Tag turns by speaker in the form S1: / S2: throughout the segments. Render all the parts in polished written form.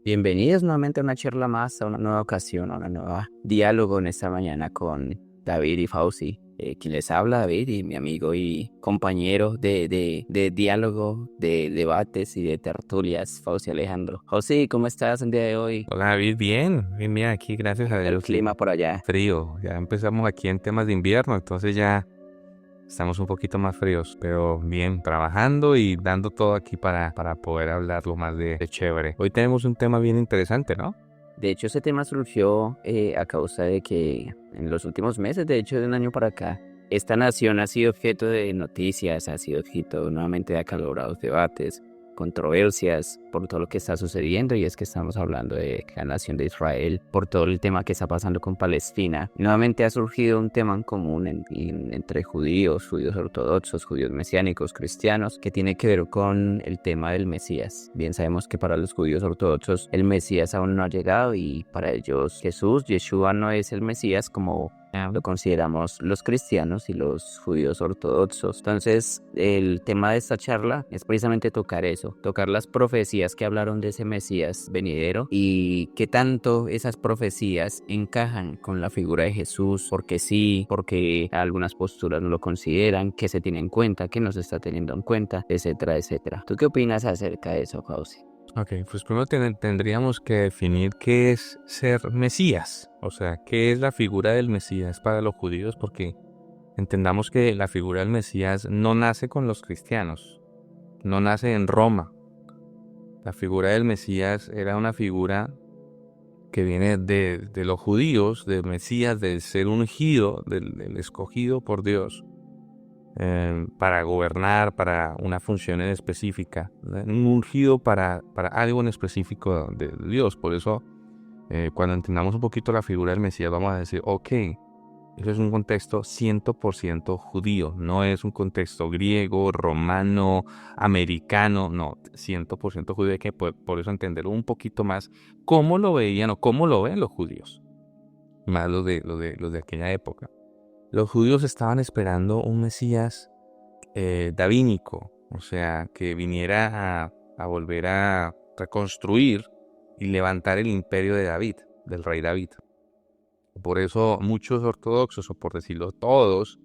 S1: Bienvenidos nuevamente a una charla más, a una nueva ocasión, a una nueva diálogo en esta mañana con David y Fauci. Quien les habla, David, y mi amigo y compañero de diálogo, de debates y de tertulias, Fauci Alejandro. Fauci, ¿cómo estás el día de hoy?
S2: Hola David, bien, aquí gracias a
S1: El
S2: Dios.
S1: clima por allá.
S2: Frío, ya empezamos aquí en temas de invierno, entonces ya estamos un poquito más fríos, pero bien, trabajando y dando todo aquí para poder hablarlo más de chévere. Hoy tenemos un tema bien interesante, ¿no?
S1: De hecho, ese tema surgió a causa de que en los últimos meses, de hecho, de un año para acá, esta nación ha sido objeto de noticias, ha sido objeto nuevamente de acalorados debates, controversias por todo lo que está sucediendo, y es que estamos hablando de la nación de Israel, por todo el tema que está pasando con Palestina. Y nuevamente ha surgido un tema en común entre judíos ortodoxos, judíos mesiánicos, cristianos, que tiene que ver con el tema del Mesías. Bien sabemos que para los judíos ortodoxos el Mesías aún no ha llegado, y para ellos Jesús, Yeshua, no es el Mesías como lo consideramos los cristianos y los judíos ortodoxos. Entonces, el tema de esta charla es precisamente tocar eso, tocar las profecías que hablaron de ese Mesías venidero y qué tanto esas profecías encajan con la figura de Jesús, porque sí, porque algunas posturas no lo consideran, que se tiene en cuenta, que no se está teniendo en cuenta, etcétera, etcétera. ¿Tú qué opinas acerca de eso, Jauzi?
S2: Ok, pues primero tendríamos que definir qué es ser Mesías, o sea, qué es la figura del Mesías para los judíos, porque entendamos que la figura del Mesías no nace con los cristianos, no nace en Roma. La figura del Mesías era una figura que viene de los judíos, del Mesías, del ser ungido, del escogido por Dios para gobernar, para una función en específica, ¿no? Un ungido para algo en específico de Dios. Por eso, cuando entendamos un poquito la figura del Mesías, vamos a decir, ok, eso es un contexto 100% judío, no es un contexto griego, romano, americano, no, 100% judío. Hay que por eso entender un poquito más cómo lo veían o cómo lo ven los judíos, más los de aquella época. Los judíos estaban esperando un Mesías davínico, o sea, que viniera a volver a reconstruir y levantar el imperio de David, del rey David. Por eso muchos ortodoxos, o por decirlo todos,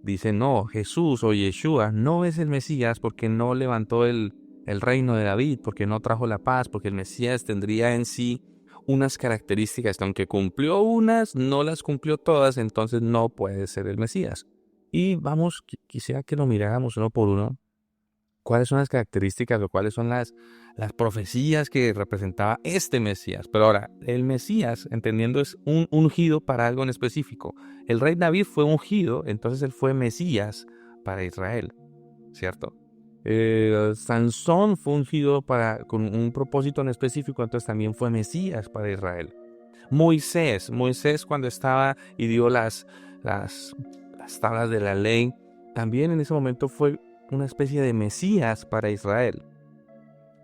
S2: dicen, no, Jesús o Yeshua no es el Mesías porque no levantó el reino de David, porque no trajo la paz, porque el Mesías tendría en sí unas características que aunque cumplió unas, no las cumplió todas, entonces no puede ser el Mesías. Y vamos, quisiera que lo miráramos uno por uno. ¿Cuáles son las características o cuáles son las profecías que representaba este Mesías? Pero ahora, el Mesías, entendiendo, es un ungido para algo en específico. El rey David fue ungido, entonces él fue Mesías para Israel, ¿cierto? Sansón fue ungido con un propósito en específico, entonces también fue Mesías para Israel. Moisés cuando estaba y dio las tablas de la ley, también en ese momento fue una especie de Mesías para Israel.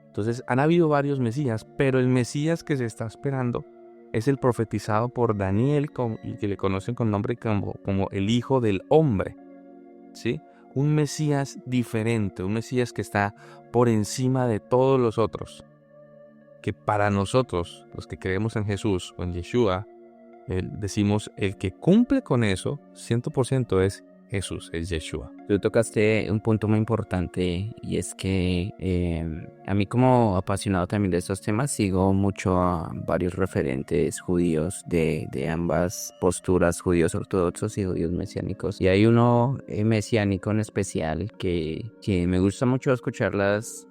S2: Entonces han habido varios Mesías, pero el Mesías que se está esperando es el profetizado por Daniel, y que le conocen con nombre como el Hijo del Hombre, ¿sí? Un Mesías diferente, un Mesías que está por encima de todos los otros, que para nosotros, los que creemos en Jesús o en Yeshua, decimos el que cumple con eso 100% es Jesús, es Yeshua.
S1: Tú tocaste un punto muy importante, y es que a mí, como apasionado también de estos temas, sigo mucho a varios referentes judíos de ambas posturas, judíos ortodoxos y judíos mesiánicos. Y hay uno mesiánico en especial que me gusta mucho escuchar las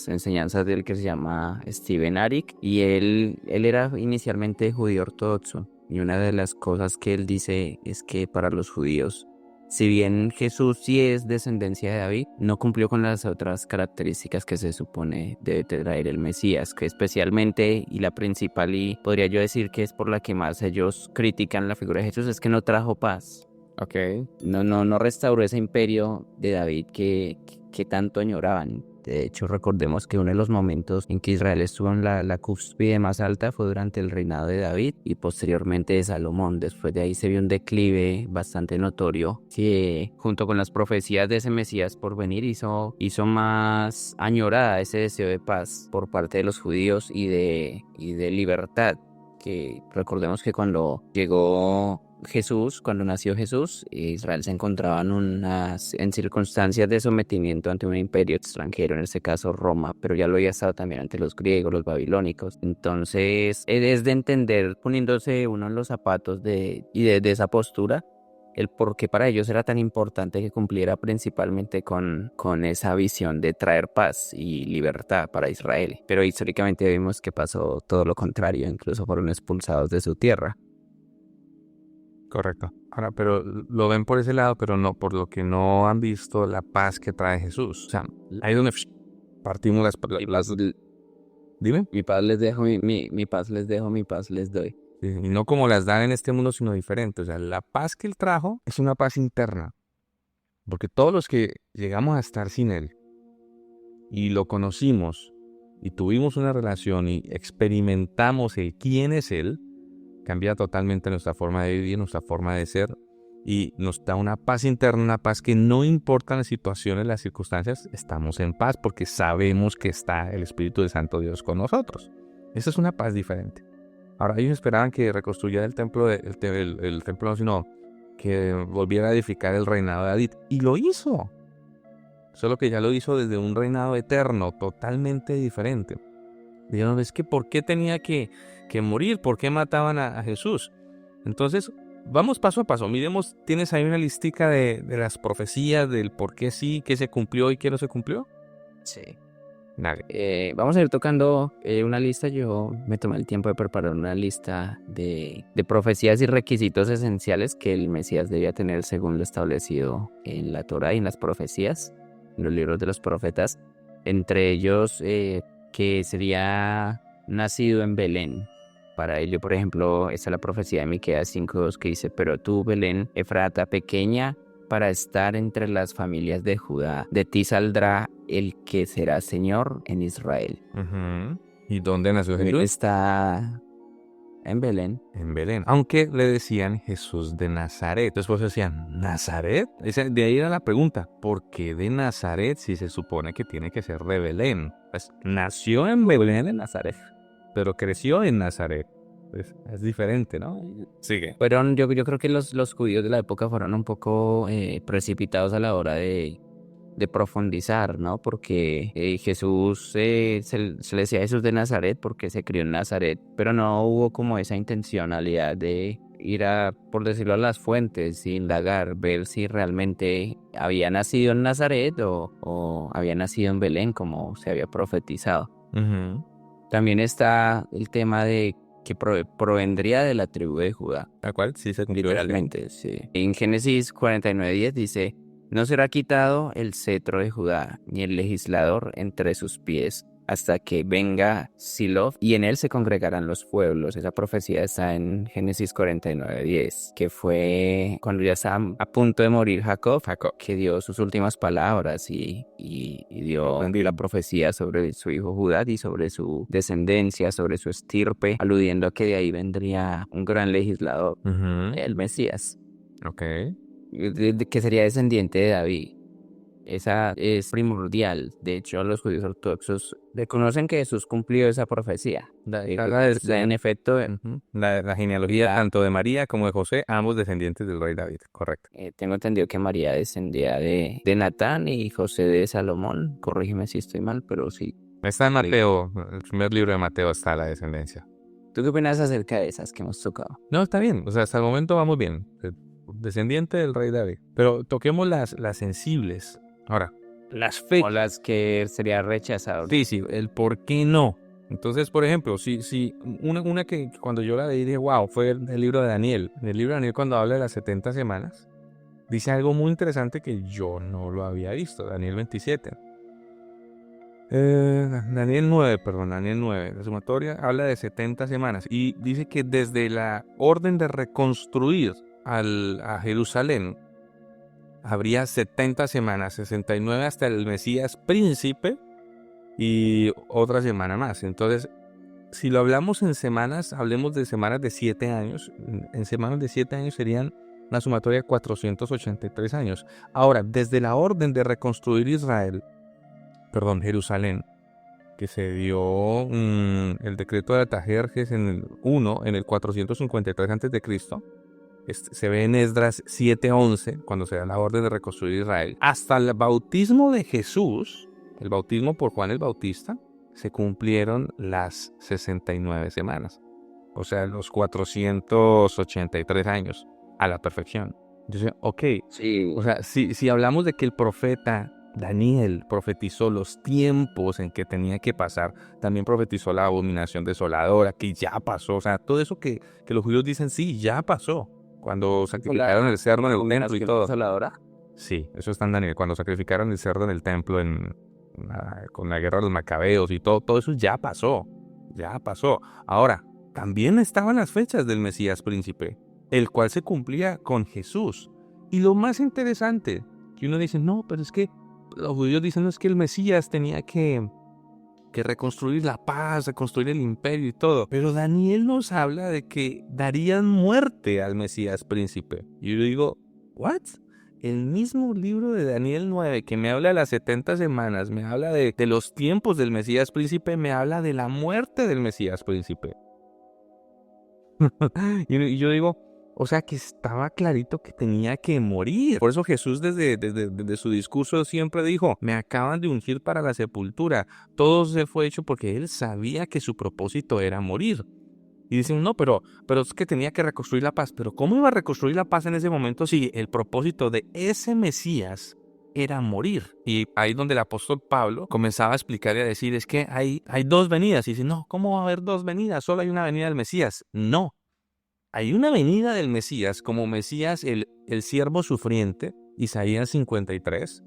S1: enseñanzas de él, que se llama Steven Arik, y él era inicialmente judío ortodoxo. Y una de las cosas que él dice es que para los judíos, si bien Jesús sí es descendencia de David, no cumplió con las otras características que se supone debe traer el Mesías, que especialmente, y la principal, y podría yo decir que es por la que más ellos critican la figura de Jesús, es que no trajo paz.
S2: Ok.
S1: No restauró ese imperio de David que tanto añoraban. De hecho, recordemos que uno de los momentos en que Israel estuvo en la cúspide más alta fue durante el reinado de David y posteriormente de Salomón. Después de ahí se vio un declive bastante notorio que junto con las profecías de ese Mesías por venir hizo más añorada ese deseo de paz por parte de los judíos y de libertad. Que recordemos que cuando nació Jesús, Israel se encontraba en circunstancias de sometimiento ante un imperio extranjero, en este caso Roma, pero ya lo había estado también ante los griegos, los babilónicos. Entonces, es de entender, poniéndose uno en los zapatos de esa postura, el por qué para ellos era tan importante que cumpliera principalmente con esa visión de traer paz y libertad para Israel. Pero históricamente vimos que pasó todo lo contrario, incluso fueron expulsados de su tierra.
S2: Correcto. Ahora, pero lo ven por ese lado, pero no por lo que no han visto la paz que trae Jesús. O sea, ahí donde partimos las. Dime.
S1: Mi paz les dejo, mi paz les dejo, mi paz les doy.
S2: Y no como las dan en este mundo, sino diferente. O sea, la paz que Él trajo es una paz interna. Porque todos los que llegamos a estar sin Él y lo conocimos y tuvimos una relación y experimentamos el quién es Él, cambia totalmente nuestra forma de vivir, nuestra forma de ser y nos da una paz interna, una paz que no importa las situaciones, las circunstancias, estamos en paz porque sabemos que está el Espíritu de Santo Dios con nosotros. Esa es una paz diferente. Ahora, ellos esperaban que reconstruyera el templo, el templo, sino que volviera a edificar el reinado de David. Y lo hizo. Solo que ya lo hizo desde un reinado eterno, totalmente diferente. Dijeron, es que ¿por qué tenía que morir? ¿Por qué mataban a Jesús? Entonces, vamos paso a paso. Miremos, ¿tienes ahí una listica de las profecías, del por qué sí, qué se cumplió y qué no se cumplió?
S1: Sí.
S2: Dale.
S1: Vamos a ir tocando una lista. Yo me tomé el tiempo de preparar una lista de profecías y requisitos esenciales que el Mesías debía tener según lo establecido en la Torá y en las profecías, en los libros de los profetas. Entre ellos, que sería nacido en Belén. Para ello, por ejemplo, está la profecía de Miqueas 5:2 que dice: pero tú, Belén, Efrata, pequeña para estar entre las familias de Judá, de ti saldrá el que será Señor en Israel.
S2: ¿Y dónde nació Jesús?
S1: Está en Belén.
S2: En Belén. Aunque le decían Jesús de Nazaret. Después decían, ¿Nazaret? De ahí era la pregunta. ¿Por qué de Nazaret si se supone que tiene que ser de Belén? Pues nació en Belén, en Nazaret, pero creció en Nazaret. Pues es diferente, ¿no? Sigue.
S1: Yo creo que los judíos de la época fueron un poco precipitados a la hora de profundizar, ¿no? Porque Jesús, se le decía Jesús de Nazaret porque se crió en Nazaret, pero no hubo como esa intencionalidad de ir por decirlo, a las fuentes, indagar, ver si realmente había nacido en Nazaret o había nacido en Belén, como se había profetizado. También está el tema de que provendría de la tribu de Judá.
S2: ¿La cual? Sí, se cumplió.
S1: Literalmente, sí. En Génesis 49:10 dice: no será quitado el cetro de Judá, ni el legislador entre sus pies, hasta que venga Silo, y en él se congregarán los pueblos. Esa profecía está en Génesis 49:10, que fue cuando ya estaba a punto de morir Jacob, que dio sus últimas palabras y dio la profecía sobre su hijo Judá y sobre su descendencia, sobre su estirpe, aludiendo a que de ahí vendría un gran legislador, el Mesías.
S2: Ok.
S1: Que sería descendiente de David. Esa es primordial. De hecho, los judíos ortodoxos reconocen que Jesús cumplió esa profecía. En efecto,
S2: la genealogía tanto de María como de José, ambos descendientes del rey David, correcto.
S1: Tengo entendido que María descendía de Natán y José de Salomón. Corrígeme si estoy mal, pero sí.
S2: Está en Mateo, el primer libro de Mateo está la descendencia.
S1: ¿Tú qué opinas acerca de esas que hemos tocado?
S2: No, está bien. O sea, hasta el momento vamos bien. Descendiente del rey David. Pero toquemos las sensibles. Ahora, las fechas.
S1: O las que sería rechazado.
S2: Sí, el por qué no. Entonces, por ejemplo, si una que cuando yo la leí dije, wow, fue el libro de Daniel. En el libro de Daniel, cuando habla de las 70 semanas, dice algo muy interesante que yo no lo había visto. Daniel 27. Daniel 9. La sumatoria habla de 70 semanas y dice que desde la orden de reconstruir a Jerusalén habría 70 semanas, 69 hasta el Mesías príncipe, y otra semana más. Entonces, si lo hablamos en semanas, hablemos de semanas de 7 años. En semanas de 7 años serían una sumatoria de 483 años. Ahora, desde la orden de reconstruir Jerusalén, que se dio el decreto de Artajerjes en el 453 a.C., se ve en Esdras 7:11, cuando se da la orden de reconstruir Israel. Hasta el bautismo de Jesús, el bautismo por Juan el Bautista, se cumplieron las 69 semanas. O sea, los 483 años a la perfección. Entonces, ok,
S1: Sí,
S2: o sea, si hablamos de que el profeta Daniel profetizó los tiempos en que tenía que pasar, también profetizó la abominación desoladora, que ya pasó. O sea, todo eso que los judíos dicen, sí, ya pasó. Cuando sacrificaron el cerdo en el templo y todo.
S1: desoladora.
S2: Sí, eso está en Daniel. Cuando sacrificaron el cerdo en el templo con la guerra de los macabeos y todo eso ya pasó. Ya pasó. Ahora, también estaban las fechas del Mesías príncipe, el cual se cumplía con Jesús. Y lo más interesante, que uno dice, no, pero es que los judíos dicen, no, es que el Mesías tenía que reconstruir la paz, reconstruir el imperio y todo. Pero Daniel nos habla de que darían muerte al Mesías príncipe. Y yo digo, ¿what? El mismo libro de Daniel 9 que me habla de las 70 semanas, me habla de los tiempos del Mesías príncipe, me habla de la muerte del Mesías príncipe. Y yo digo, o sea que estaba clarito que tenía que morir. Por eso Jesús desde su discurso siempre dijo, me acaban de ungir para la sepultura. Todo se fue hecho porque él sabía que su propósito era morir. Y dicen, no, pero es que tenía que reconstruir la paz. Pero ¿cómo iba a reconstruir la paz en ese momento si el propósito de ese Mesías era morir? Y ahí donde el apóstol Pablo comenzaba a explicar y a decir, es que hay dos venidas. Y dice, no, ¿cómo va a haber dos venidas? Solo hay una venida del Mesías. No. Hay una venida del Mesías, como Mesías, el siervo sufriente, Isaías 53,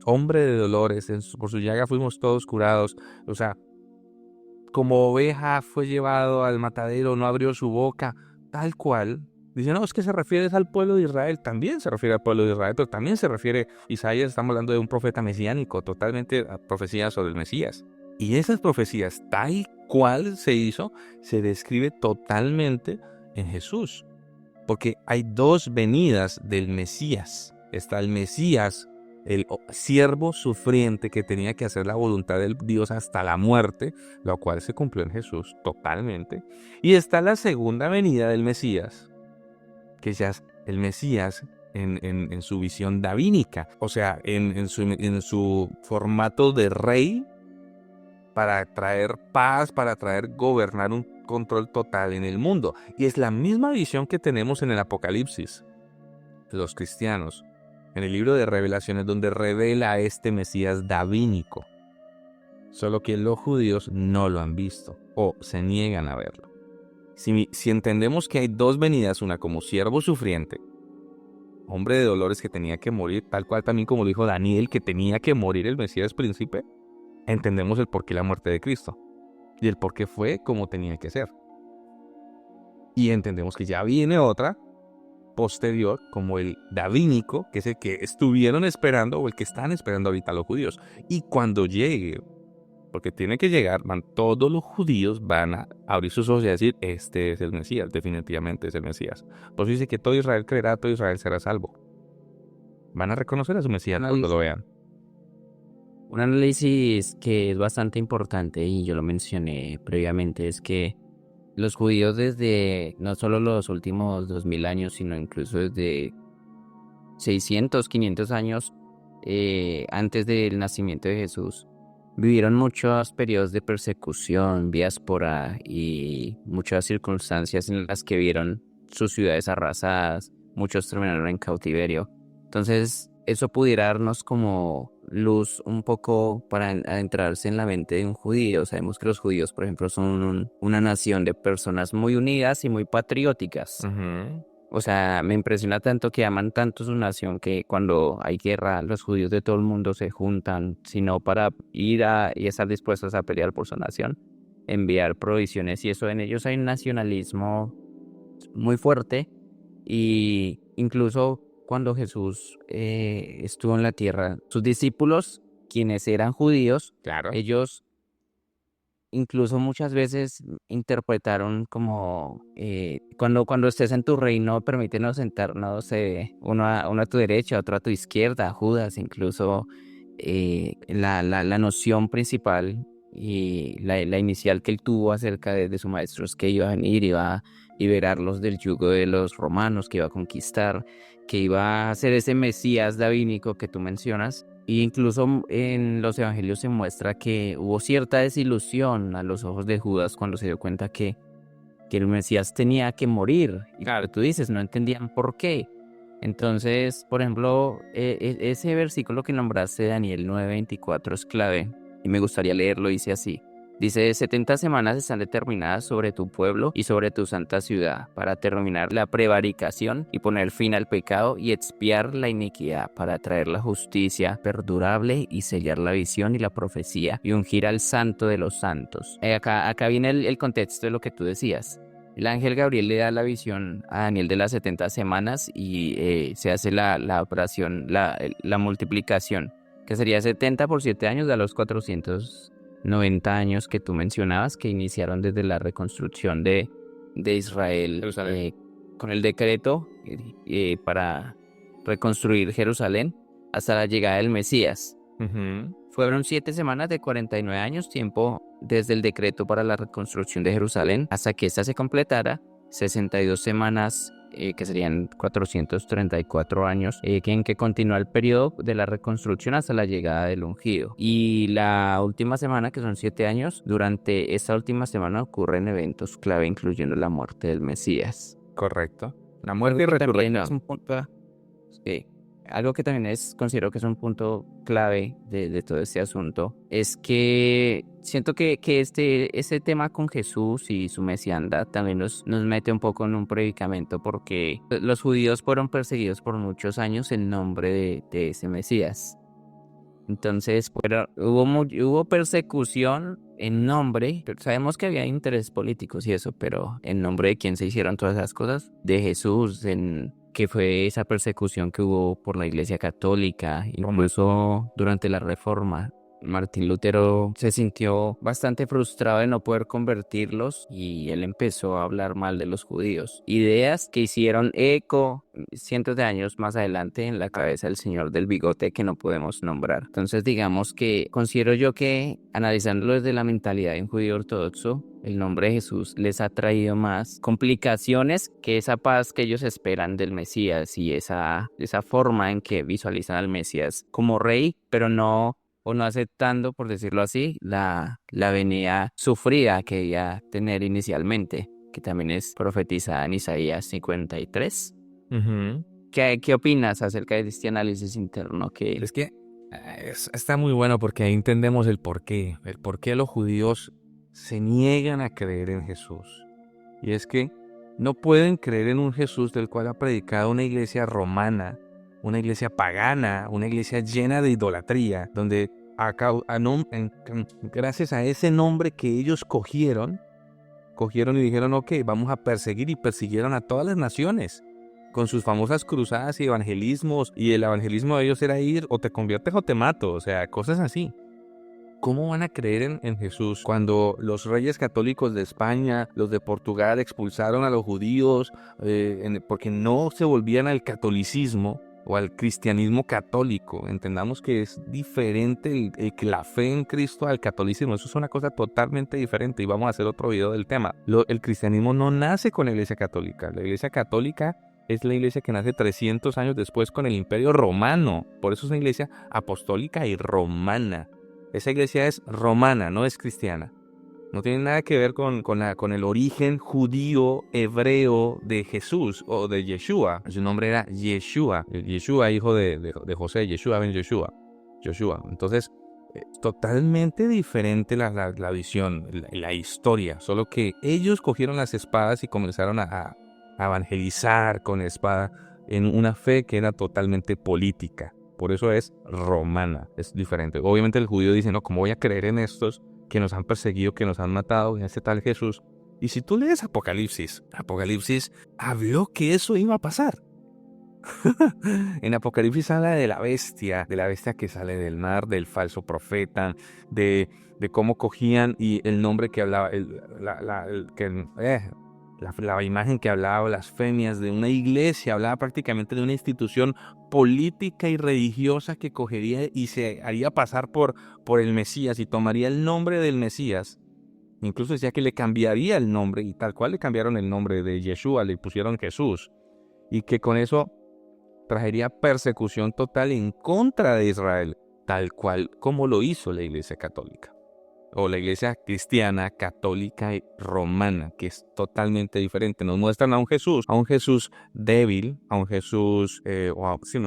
S2: hombre de dolores, por su llaga fuimos todos curados. O sea, como oveja fue llevado al matadero, no abrió su boca, tal cual. Dice, no, es que se refiere al pueblo de Israel, también se refiere al pueblo de Israel, pero también se refiere, Isaías, estamos hablando de un profeta mesiánico, totalmente a profecías sobre el Mesías. Y esas profecías, tal cual se hizo, se describe totalmente en Jesús. Porque hay dos venidas del Mesías. Está el Mesías, el siervo sufriente que tenía que hacer la voluntad del Dios hasta la muerte, lo cual se cumplió en Jesús totalmente. Y está la segunda venida del Mesías, que ya es el Mesías en su visión davínica, o sea, en su formato de rey, para traer paz, para traer gobernar un control total en el mundo. Y es la misma visión que tenemos en el Apocalipsis, los cristianos, en el libro de Revelaciones, donde revela a este Mesías davínico. Solo que los judíos no lo han visto o se niegan a verlo. Si entendemos que hay dos venidas, una como siervo sufriente, hombre de dolores que tenía que morir, tal cual también como lo dijo Daniel, que tenía que morir el Mesías príncipe, entendemos el porqué la muerte de Cristo y el por qué fue como tenía que ser. Y entendemos que ya viene otra posterior, como el davínico, que es el que estuvieron esperando o el que están esperando ahorita los judíos. Y cuando llegue, porque tiene que llegar, todos los judíos van a abrir sus ojos y a decir, este es el Mesías, definitivamente es el Mesías. Por eso dice que todo Israel creerá, todo Israel será salvo. Van a reconocer a su Mesías cuando lo vean.
S1: Un análisis que es bastante importante y yo lo mencioné previamente es que los judíos desde no solo los últimos 2000 años, sino incluso desde 600, 500 años antes del nacimiento de Jesús, vivieron muchos periodos de persecución, diáspora y muchas circunstancias en las que vieron sus ciudades arrasadas, muchos terminaron en cautiverio. Entonces, eso pudiera darnos como luz un poco para adentrarse en la mente de un judío. Sabemos que los judíos, por ejemplo, son una nación de personas muy unidas y muy patrióticas. O sea, me impresiona tanto que aman tanto su nación que cuando hay guerra, los judíos de todo el mundo se juntan, sino para ir y estar dispuestos a pelear por su nación, enviar provisiones, y eso en ellos hay un nacionalismo muy fuerte. Y incluso cuando Jesús estuvo en la tierra, sus discípulos quienes eran judíos,
S2: Claro.
S1: ellos incluso muchas veces interpretaron como cuando estés en tu reino, permítenos sentarnos uno a tu derecha, otro a tu izquierda, Judas, incluso la noción principal y la inicial que él tuvo acerca de su maestro es que iba a venir, iba a liberarlos del yugo de los romanos, que iba a conquistar, que iba a ser ese Mesías davínico que tú mencionas. Y incluso en los evangelios se muestra que hubo cierta desilusión a los ojos de Judas cuando se dio cuenta que el Mesías tenía que morir. Y claro, tú dices, no entendían por qué. Entonces, por ejemplo, ese versículo que nombraste, Daniel 9:24, es clave. Y me gustaría leerlo, dice así. Dice, 70 semanas están determinadas sobre tu pueblo y sobre tu santa ciudad para terminar la prevaricación y poner fin al pecado y expiar la iniquidad para traer la justicia perdurable y sellar la visión y la profecía y ungir al santo de los santos. Acá viene el contexto de lo que tú decías. El ángel Gabriel le da la visión a Daniel de las 70 semanas y se hace la operación, la multiplicación, que sería 70 por 7 años, da los 490 años que tú mencionabas, que iniciaron desde la reconstrucción de Israel
S2: Jerusalén.
S1: con el decreto para reconstruir Jerusalén hasta la llegada del Mesías.
S2: Ujú.
S1: Fueron 7 semanas de 49 años, tiempo desde el decreto para la reconstrucción de Jerusalén hasta que ésta se completara, 62 semanas, que serían 434 años, en que continúa el periodo de la reconstrucción hasta la llegada del ungido. Y la última semana, que son 7 años, durante esta última semana ocurren eventos clave, incluyendo la muerte del Mesías.
S2: Correcto. La muerte y resurrección.
S1: Es un punto, sí. Algo que también considero que es un punto clave de todo este asunto es que siento que este tema con Jesús y su mesiandad también nos mete un poco en un predicamento, porque los judíos fueron perseguidos por muchos años en nombre de ese Mesías. Entonces, hubo persecución en nombre, sabemos que había intereses políticos y eso, pero en nombre de quién se hicieron todas esas cosas, de Jesús, que fue esa persecución que hubo por la Iglesia Católica, incluso durante la Reforma. Martín Lutero se sintió bastante frustrado de no poder convertirlos y él empezó a hablar mal de los judíos. Ideas que hicieron eco cientos de años más adelante en la cabeza del señor del bigote que no podemos nombrar. Entonces digamos que considero yo que, analizándolo desde la mentalidad de un judío ortodoxo, el nombre de Jesús les ha traído más complicaciones que esa paz que ellos esperan del Mesías y esa forma en que visualizan al Mesías como rey, pero no aceptando, por decirlo así, la venida sufrida que iba a tener inicialmente, que también es profetizada en Isaías 53.
S2: Ujú.
S1: ¿Qué opinas acerca de este análisis interno?
S2: Es que está muy bueno porque ahí entendemos el por qué los judíos se niegan a creer en Jesús. Y es que no pueden creer en un Jesús del cual ha predicado una iglesia romana, una iglesia pagana, una iglesia llena de idolatría, donde gracias a ese nombre que ellos cogieron y dijeron, ok, vamos a perseguir, y persiguieron a todas las naciones con sus famosas cruzadas y evangelismos, y el evangelismo de ellos era ir o te conviertes o te mato, o sea, cosas así. ¿Cómo van a creer en Jesús cuando los reyes católicos de España, los de Portugal, expulsaron a los judíos porque no se volvían al catolicismo o al cristianismo católico? Entendamos que es diferente que la fe en Cristo al catolicismo. Eso es una cosa totalmente diferente y vamos a hacer otro video del tema. El cristianismo no nace con la iglesia católica. La iglesia católica es la iglesia que nace 300 años después con el Imperio Romano. Por eso es una iglesia apostólica y romana. Esa iglesia es romana, no es cristiana. No tiene nada que ver con el origen judío, hebreo de Jesús o de Yeshua. Su nombre era Yeshua. Yeshua, hijo de José. Yeshua ben Yeshua. Joshua. Entonces, totalmente diferente la visión, la historia. Solo que ellos cogieron las espadas y comenzaron a evangelizar con espada en una fe que era totalmente política. Por eso es romana, es diferente. Obviamente el judío dice, no, ¿cómo voy a creer en estos que nos han perseguido, que nos han matado, en este tal Jesús? Y si tú lees Apocalipsis habló que eso iba a pasar. En Apocalipsis habla de la bestia que sale del mar, del falso profeta, de cómo cogían y el nombre que hablaba, la imagen que hablaba, blasfemias de una iglesia, hablaba prácticamente de una institución política y religiosa que cogería y se haría pasar por el Mesías y tomaría el nombre del Mesías. Incluso decía que le cambiaría el nombre, y tal cual le cambiaron el nombre de Yeshua, le pusieron Jesús, y que con eso traería persecución total en contra de Israel, tal cual como lo hizo la Iglesia Católica, o la Iglesia Cristiana, Católica y Romana, que es totalmente diferente. Nos muestran a un Jesús débil, nos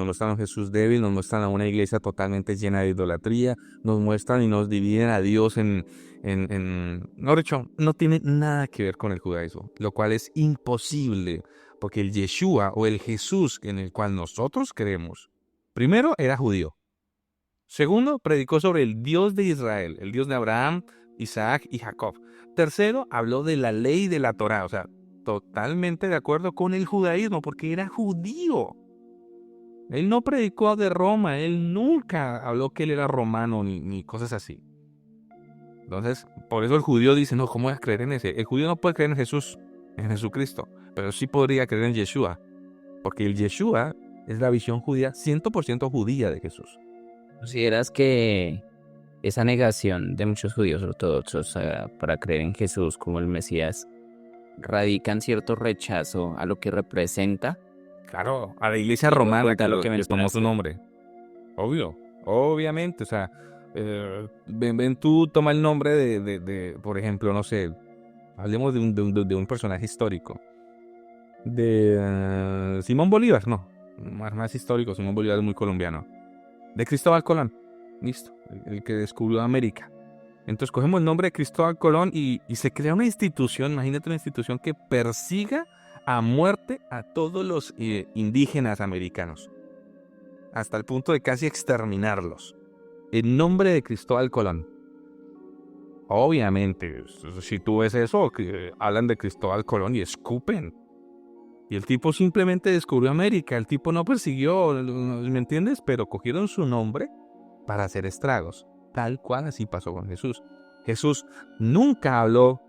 S2: muestran a un Jesús débil, nos muestran a una iglesia totalmente llena de idolatría, nos muestran y nos dividen a Dios mejor dicho, no tiene nada que ver con el judaísmo, lo cual es imposible, porque el Yeshua o el Jesús en el cual nosotros creemos, primero era judío. Segundo, predicó sobre el Dios de Israel, el Dios de Abraham, Isaac y Jacob. Tercero, habló de la ley de la Torá, o sea, totalmente de acuerdo con el judaísmo, porque era judío. Él no predicó de Roma, él nunca habló que él era romano ni cosas así. Entonces, por eso el judío dice, no, ¿cómo voy a creer en ese? El judío no puede creer en Jesús, en Jesucristo, pero sí podría creer en Yeshua, porque el Yeshua es la visión judía, 100% judía de Jesús.
S1: ¿Consideras que esa negación de muchos judíos ortodoxos para creer en Jesús como el Mesías radica en cierto rechazo a lo que representa?
S2: Claro, a la iglesia romana que
S1: lo que
S2: les tomó su nombre. Obviamente, o sea, ven tú, toma el nombre de por ejemplo, no sé, hablemos de un personaje histórico, de Simón Bolívar, no, más histórico, Simón Bolívar es muy colombiano, de Cristóbal Colón, listo, el que descubrió América. Entonces cogemos el nombre de Cristóbal Colón y se crea una institución, imagínate una institución que persiga a muerte a todos los indígenas americanos, hasta el punto de casi exterminarlos, en nombre de Cristóbal Colón. Obviamente, si tú ves eso, hablan de Cristóbal Colón y escupen. Y el tipo simplemente descubrió América, el tipo no persiguió, ¿me entiendes? Pero cogieron su nombre para hacer estragos. Tal cual así pasó con Jesús. Jesús nunca habló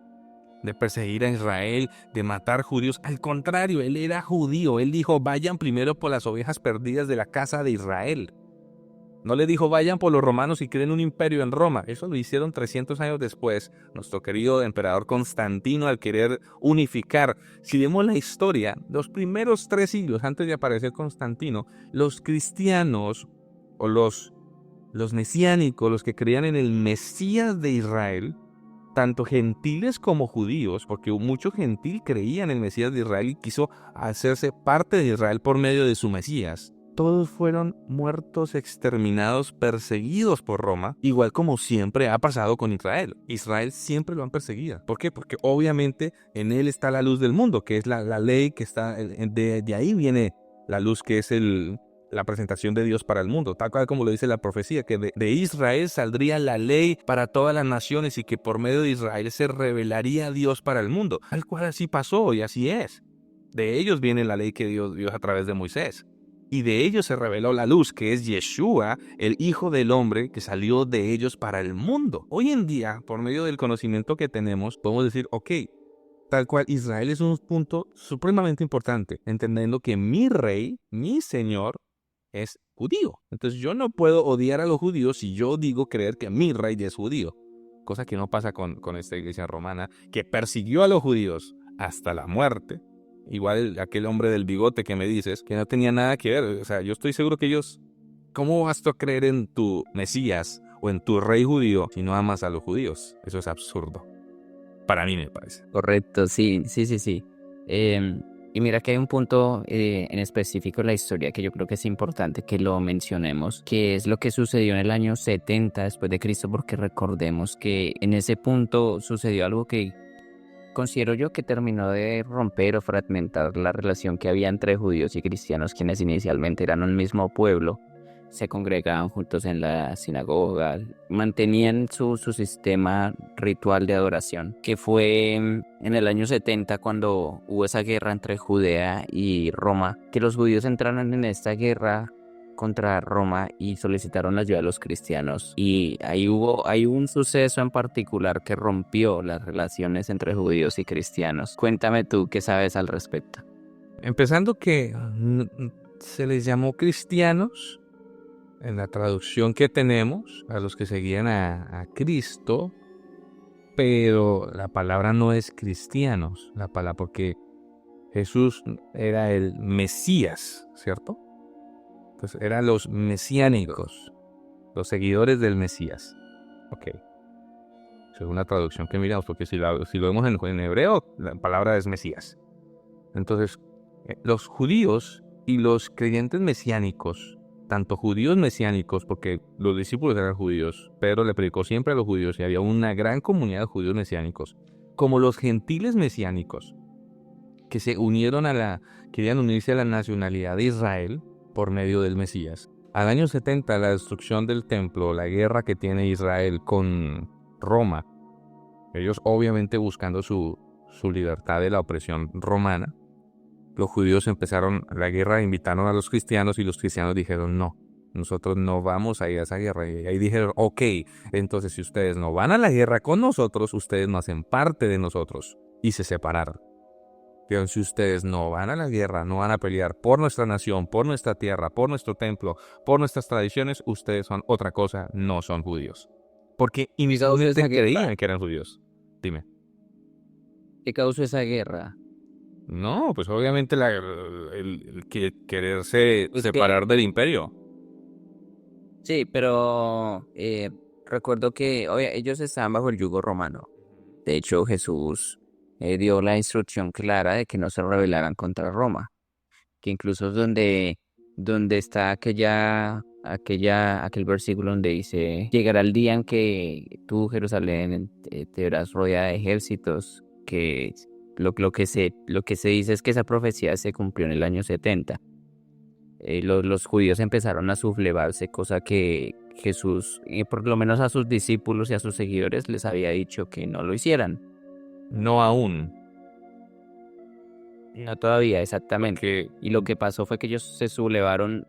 S2: de perseguir a Israel, de matar judíos. Al contrario, él era judío. Él dijo, vayan primero por las ovejas perdidas de la casa de Israel. No le dijo, vayan por los romanos y creen un imperio en Roma. Eso lo hicieron 300 años después. Nuestro querido emperador Constantino, al querer unificar. Si vemos la historia, los primeros 3 siglos antes de aparecer Constantino, los cristianos o los mesiánicos, los que creían en el Mesías de Israel, tanto gentiles como judíos, porque mucho gentil creía en el Mesías de Israel y quiso hacerse parte de Israel por medio de su Mesías, todos fueron muertos, exterminados, perseguidos por Roma, igual como siempre ha pasado con Israel. Israel siempre lo han perseguido. ¿Por qué? Porque obviamente en él está la luz del mundo, que es la ley que está, de ahí viene la luz que es la presentación de Dios para el mundo, tal cual como lo dice la profecía, que de Israel saldría la ley para todas las naciones y que por medio de Israel se revelaría Dios para el mundo, tal cual así pasó y así es. De ellos viene la ley que Dios dio a través de Moisés. Y de ellos se reveló la luz, que es Yeshua, el Hijo del Hombre, que salió de ellos para el mundo. Hoy en día, por medio del conocimiento que tenemos, podemos decir, ok, tal cual Israel es un punto supremamente importante, entendiendo que mi rey, mi Señor, es judío. Entonces yo no puedo odiar a los judíos si yo digo creer que mi rey es judío. Cosa que no pasa con esta iglesia romana, que persiguió a los judíos hasta la muerte. Igual aquel hombre del bigote que me dices, que no tenía nada que ver. O sea, yo estoy seguro que ellos, ¿cómo vas tú a creer en tu Mesías o en tu rey judío si no amas a los judíos? Eso es absurdo. Para mí me parece.
S1: Correcto, sí. Y mira que hay un punto en específico en la historia que yo creo que es importante que lo mencionemos, que es lo que sucedió en el año 70 después de Cristo, porque recordemos que en ese punto sucedió algo que considero yo que terminó de romper o fragmentar la relación que había entre judíos y cristianos, quienes inicialmente eran un mismo pueblo, se congregaban juntos en la sinagoga, mantenían su sistema ritual de adoración, que fue en el año 70 cuando hubo esa guerra entre Judea y Roma, que los judíos entraron en esta guerra contra Roma y solicitaron la ayuda de los cristianos. Y hay un suceso en particular que rompió las relaciones entre judíos y cristianos. Cuéntame tú qué sabes al respecto.
S2: Empezando que se les llamó cristianos en la traducción que tenemos a los que seguían a Cristo, pero la palabra no es cristianos, la palabra porque Jesús era el Mesías, ¿cierto? Entonces eran los mesiánicos, los seguidores del Mesías. Ok. Según la traducción que miramos, porque si lo vemos en hebreo, la palabra es Mesías. Entonces, los judíos y los creyentes mesiánicos, tanto judíos mesiánicos, porque los discípulos eran judíos, Pedro le predicó siempre a los judíos y había una gran comunidad de judíos mesiánicos, como los gentiles mesiánicos, que querían unirse a la nacionalidad de Israel por medio del Mesías. Al año 70, la destrucción del templo, la guerra que tiene Israel con Roma, ellos obviamente buscando su libertad de la opresión romana, los judíos empezaron la guerra, invitaron a los cristianos y los cristianos dijeron no, nosotros no vamos a ir a esa guerra. Y ahí dijeron, ok, entonces si ustedes no van a la guerra con nosotros, ustedes no hacen parte de nosotros. Y se separaron. Pero si ustedes no van a la guerra, no van a pelear por nuestra nación, por nuestra tierra, por nuestro templo, por nuestras tradiciones, ustedes son otra cosa, no son judíos. Porque inicialmente creían que eran judíos. Dime.
S1: ¿Qué causó esa guerra?
S2: No, pues obviamente el quererse separar del imperio.
S1: Sí, pero recuerdo que ellos estaban bajo el yugo romano. De hecho, Jesús dio la instrucción clara de que no se rebelaran contra Roma, que incluso es donde está aquel versículo donde dice, llegará el día en que tú, Jerusalén, te verás rodeada de ejércitos, que lo que se dice es que esa profecía se cumplió en el año 70. Los judíos empezaron a sublevarse, cosa que Jesús, por lo menos a sus discípulos y a sus seguidores, les había dicho que no lo hicieran.
S2: No aún.
S1: No todavía, exactamente. Y lo que pasó fue que ellos se sublevaron,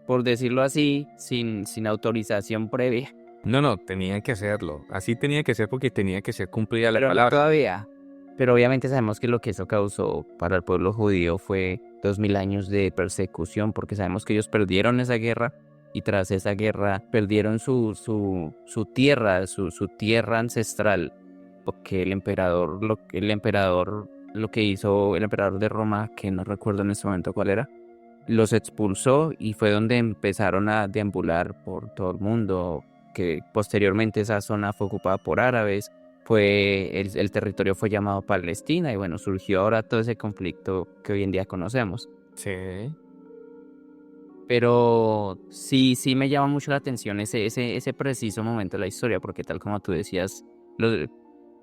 S1: por decirlo así, sin autorización previa.
S2: No, tenían que hacerlo. Así tenía que ser porque tenía que ser cumplida la
S1: Pero no
S2: palabra.
S1: todavía. Pero obviamente sabemos que lo que eso causó para el pueblo judío fue 2000 años de persecución, porque sabemos que ellos perdieron esa guerra y tras esa guerra perdieron su tierra, su tierra ancestral, porque el emperador lo que hizo el emperador de Roma, que no recuerdo en este momento cuál era, los expulsó y fue donde empezaron a deambular por todo el mundo, que posteriormente esa zona fue ocupada por árabes. El territorio fue llamado Palestina y bueno, surgió ahora todo ese conflicto que hoy en día conocemos.
S2: Sí.
S1: Pero sí me llama mucho la atención ese preciso momento de la historia, porque tal como tú decías,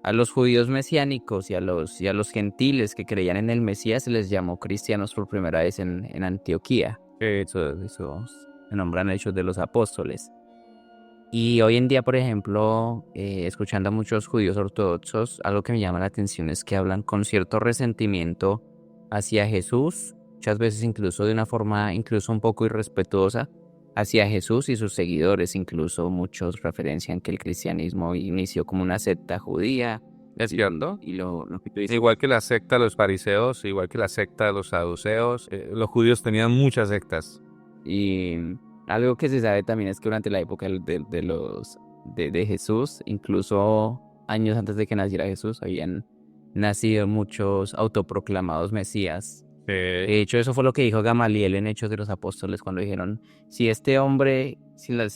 S1: a los judíos mesiánicos y a los gentiles que creían en el Mesías se les llamó cristianos por primera vez en Antioquía. Eso se nombran Hechos de los Apóstoles. Y hoy en día, por ejemplo, escuchando a muchos judíos ortodoxos, algo que me llama la atención es que hablan con cierto resentimiento hacia Jesús, muchas veces incluso de una forma incluso un poco irrespetuosa hacia Jesús y sus seguidores. Incluso muchos referencian que el cristianismo inició como una secta judía.
S2: ¿Es cierto?
S1: Y lo que tú dices.
S2: Igual que la secta de los fariseos, igual que la secta de los saduceos, los judíos tenían muchas sectas.
S1: Y algo que se sabe también es que durante la época de Jesús, incluso años antes de que naciera Jesús, habían nacido muchos autoproclamados mesías. De hecho, eso fue lo que dijo Gamaliel en Hechos de los Apóstoles cuando dijeron, si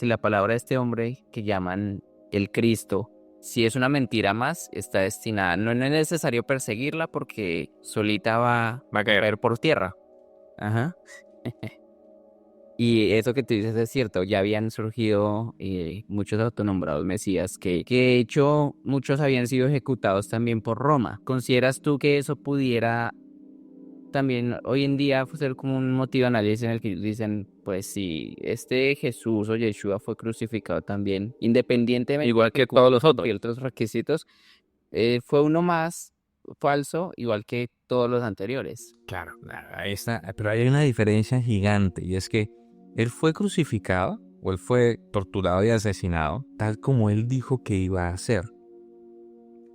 S1: la palabra de este hombre que llaman el Cristo, si es una mentira más, está destinada, no es necesario perseguirla porque solita va a caer por tierra. Ajá. Y eso que tú dices es cierto, ya habían surgido muchos autonombrados mesías que de hecho muchos habían sido ejecutados también por Roma. ¿Consideras tú que eso pudiera también hoy en día fue ser como un motivo de análisis en el que dicen, pues si este Jesús o Yeshua fue crucificado también, independientemente
S2: Igual que
S1: de
S2: todos los
S1: cumplir
S2: otros.
S1: otros requisitos, fue uno más falso, igual que todos los anteriores.
S2: Claro, ahí está. Pero hay una diferencia gigante y es que él fue crucificado o él fue torturado y asesinado tal como él dijo que iba a hacer.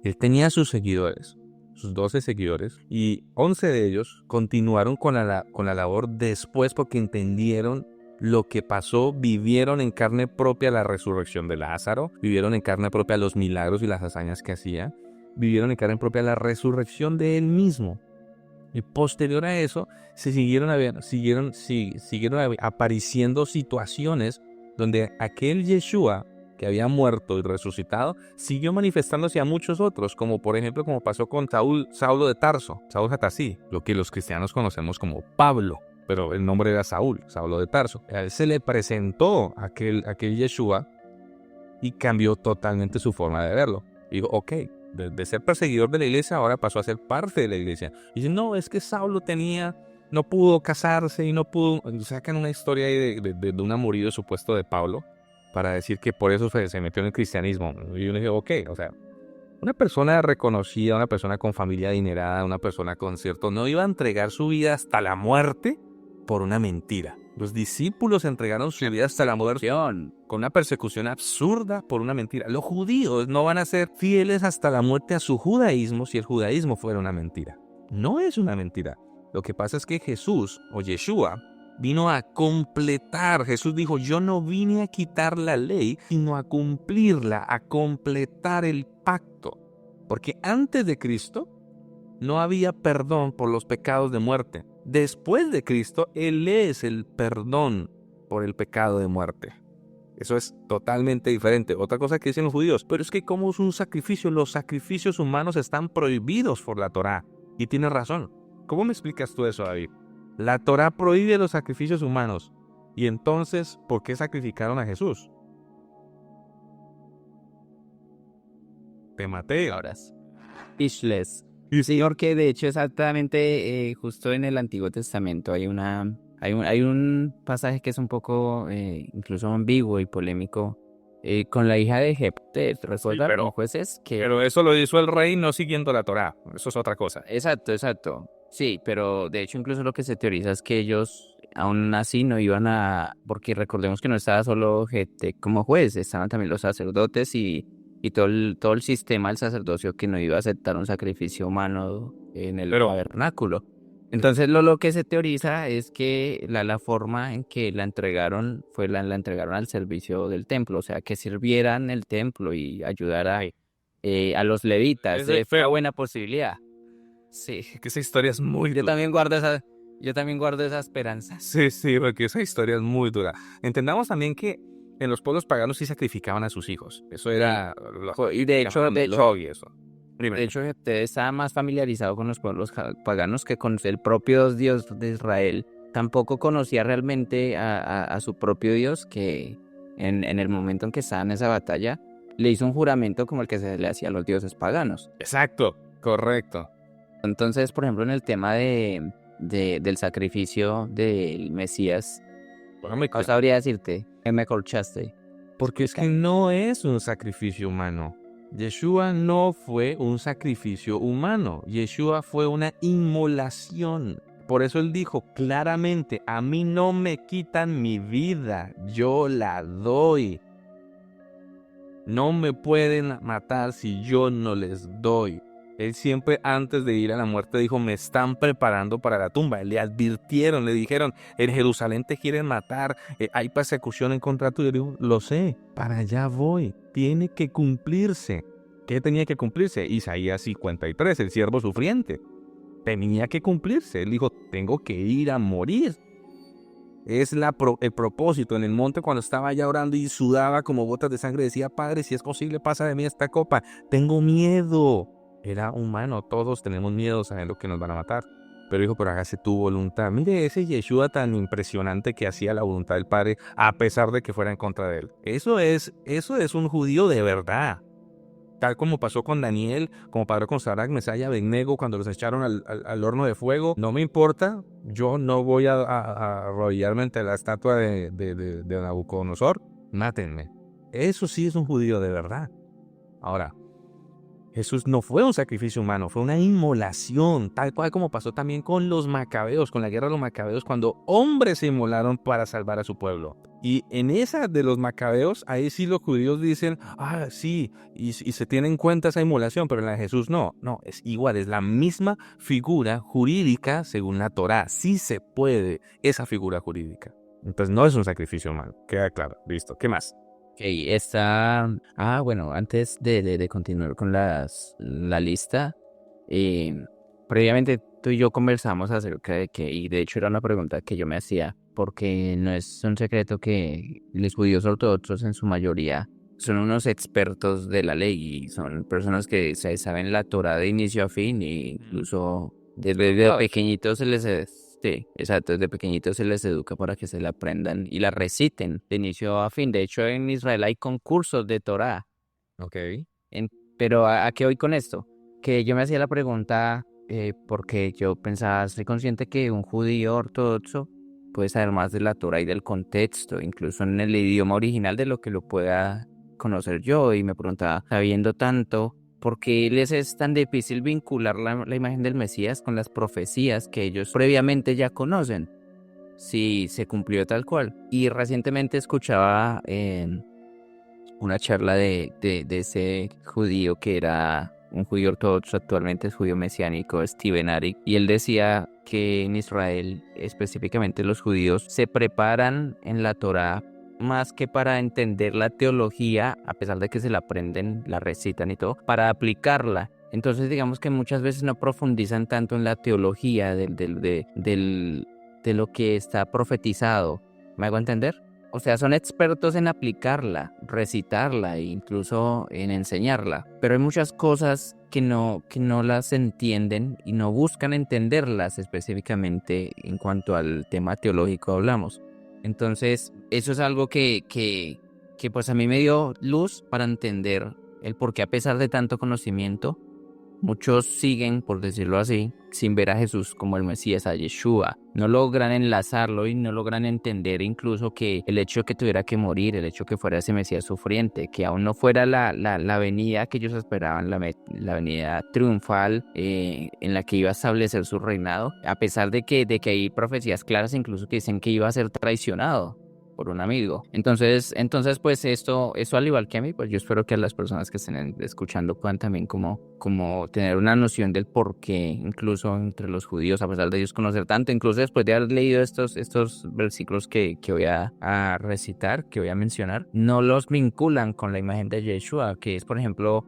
S2: Él tenía sus seguidores, sus 12 seguidores, y 11 de ellos continuaron con la labor después porque entendieron lo que pasó, vivieron en carne propia la resurrección de Lázaro, vivieron en carne propia los milagros y las hazañas que hacía, vivieron en carne propia la resurrección de él mismo. Y posterior a eso, siguieron apareciendo situaciones donde aquel Yeshua que había muerto y resucitado, siguió manifestándose a muchos otros, como por ejemplo como pasó con Saulo de Tarso, Saúl Hatasí, lo que los cristianos conocemos como Pablo, pero el nombre era Saulo de Tarso. A él se le presentó aquel Yeshua y cambió totalmente su forma de verlo. Digo, ok, de ser perseguidor de la iglesia ahora pasó a ser parte de la iglesia. Y dice, no, es que Saulo no pudo casarse y no pudo, sacan una historia ahí de un amorío supuesto de Pablo, para decir que por eso se metió en el cristianismo. Y yo le dije, ok, o sea, una persona reconocida, una persona con familia adinerada, una persona con cierto, no iba a entregar su vida hasta la muerte por una mentira. Los discípulos entregaron su vida hasta la muerte con una persecución absurda por una mentira. Los judíos no van a ser fieles hasta la muerte a su judaísmo si el judaísmo fuera una mentira. No es una mentira. Lo que pasa es que Jesús o Yeshua vino a completar. Jesús dijo, yo no vine a quitar la ley, sino a cumplirla, a completar el pacto. Porque antes de Cristo no había perdón por los pecados de muerte. Después de Cristo, Él es el perdón por el pecado de muerte. Eso es totalmente diferente. Otra cosa que dicen los judíos, pero es que como es un sacrificio, los sacrificios humanos están prohibidos por la Torá. Y tienes razón. ¿Cómo me explicas tú eso, David? La Torá prohíbe los sacrificios humanos. Y entonces, ¿por qué sacrificaron a Jesús? Te maté.
S1: Horas. Ishless. Sí, porque de hecho exactamente justo en el Antiguo Testamento hay un pasaje que es un poco incluso ambiguo y polémico con la hija de Jefté, ¿recuerdas?
S2: pero-
S1: Los jueces que...
S2: Pero eso lo hizo el rey no siguiendo la Torá. Eso es otra cosa.
S1: Exacto. Sí, pero de hecho incluso lo que se teoriza es que ellos aún así no iban a... Porque recordemos que no estaba solo Jefté como juez, estaban también los sacerdotes y todo el sistema del sacerdocio que no iba a aceptar un sacrificio humano en el
S2: Pero-
S1: tabernáculo. Entonces lo que se teoriza es que la forma en que la entregaron fue la entregaron al servicio del templo, o sea, que sirvieran el templo y ayudara a los levitas.
S2: Es de
S1: Fue una
S2: feo.
S1: buena posibilidad. Sí,
S2: Que esa historia es muy
S1: yo
S2: dura.
S1: también guardo esa esperanza.
S2: Sí, porque esa historia es muy dura. Entendamos también que en los pueblos paganos sí sacrificaban a sus hijos. Eso era...
S1: Y de hecho,
S2: y eso.
S1: de hecho, usted estaba más familiarizado con los pueblos paganos que con el propio Dios de Israel. Tampoco conocía realmente a su propio Dios, que en el momento en que estaba en esa batalla, le hizo un juramento como el que se le hacía a los dioses paganos.
S2: Exacto, correcto.
S1: Entonces, por ejemplo, en el tema del sacrificio del Mesías, no sabría decirte que me corchaste.
S2: Porque es que no es un sacrificio humano. Yeshua no fue un sacrificio humano. Yeshua fue una inmolación. Por eso él dijo claramente, a mí no me quitan mi vida, yo la doy. No me pueden matar si yo no les doy. Él siempre antes de ir a la muerte dijo, me están preparando para la tumba. Le advirtieron, le dijeron, en Jerusalén te quieren matar, hay persecución en contra tuyo. Él dijo, lo sé, para allá voy, tiene que cumplirse. ¿Qué tenía que cumplirse? Isaías 53, el siervo sufriente. Tenía que cumplirse. Él dijo, tengo que ir a morir. Es el propósito. En el monte cuando estaba allá orando y sudaba como gotas de sangre, decía, Padre, si es posible, pasa de mí esta copa. Tengo miedo. Era humano, todos tenemos miedo sabiendo que nos van a matar. Pero dijo, pero hágase tu voluntad. Mire ese Yeshua tan impresionante que hacía la voluntad del Padre a pesar de que fuera en contra de él. Eso es un judío de verdad. tal como pasó con Daniel, como pasó con Sadrach, Mesach y Abednego cuando los echaron al horno de fuego. No me importa, yo no voy a arrodillarme ante la estatua de Nabucodonosor, mátenme. Eso sí es un judío de verdad. Ahora, Jesús no fue un sacrificio humano, fue una inmolación, tal cual como pasó también con los macabeos, con la guerra de los macabeos, cuando hombres se inmolaron para salvar a su pueblo. Y en esa de los macabeos, ahí sí los judíos dicen, sí, y se tiene en cuenta esa inmolación, pero en la de Jesús no, es igual, es la misma figura jurídica según la Torá. Sí se puede esa figura jurídica. Entonces no es un sacrificio humano, queda claro, listo, ¿qué más?
S1: Ok, bueno, antes de continuar con la lista, previamente tú y yo conversamos acerca de que, y de hecho era una pregunta que yo me hacía, porque no es un secreto que los judíos ortodoxos en su mayoría son unos expertos de la ley y son personas que saben la Torá de inicio a fin e incluso desde pequeñitos sí, exacto, desde pequeñitos se les educa para que se la aprendan y la reciten de inicio a fin. De hecho, en Israel hay concursos de Torá.
S2: Ok.
S1: Pero ¿a qué voy con esto? Que yo me hacía la pregunta porque yo pensaba, soy consciente que un judío ortodoxo puede saber más de la Torá y del contexto, incluso en el idioma original de lo que lo pueda conocer yo. Y me preguntaba, sabiendo tanto, ¿por qué les es tan difícil vincular la imagen del Mesías con las profecías que ellos previamente ya conocen? Si se cumplió tal cual. Y recientemente escuchaba una charla de ese judío que era un judío ortodoxo, actualmente es judío mesiánico, Steven Arik, y él decía que en Israel, específicamente los judíos, se preparan en la Torá más que para entender la teología, a pesar de que se la aprenden, la recitan y todo, para aplicarla. Entonces digamos que muchas veces no profundizan tanto en la teología de lo que está profetizado. ¿Me hago entender? O sea, son expertos en aplicarla, recitarla e incluso en enseñarla. Pero hay muchas cosas que no las entienden y no buscan entenderlas específicamente en cuanto al tema teológico hablamos. Entonces, eso es algo que pues a mí me dio luz para entender el por qué a pesar de tanto conocimiento, muchos siguen, por decirlo así, sin ver a Jesús como el Mesías, a Yeshua. No logran enlazarlo y no logran entender incluso que el hecho de que tuviera que morir, el hecho de que fuera ese Mesías sufriente, que aún no fuera la venida que ellos esperaban, la venida triunfal en la que iba a establecer su reinado, a pesar de que hay profecías claras incluso que dicen que iba a ser traicionado por un amigo. Entonces pues eso al igual que a mí, pues yo espero que a las personas que estén escuchando puedan también como tener una noción del por qué, incluso entre los judíos, a pesar de ellos conocer tanto, incluso después de haber leído estos versículos que voy a recitar, que voy a mencionar, no los vinculan con la imagen de Yeshua, que es, por ejemplo,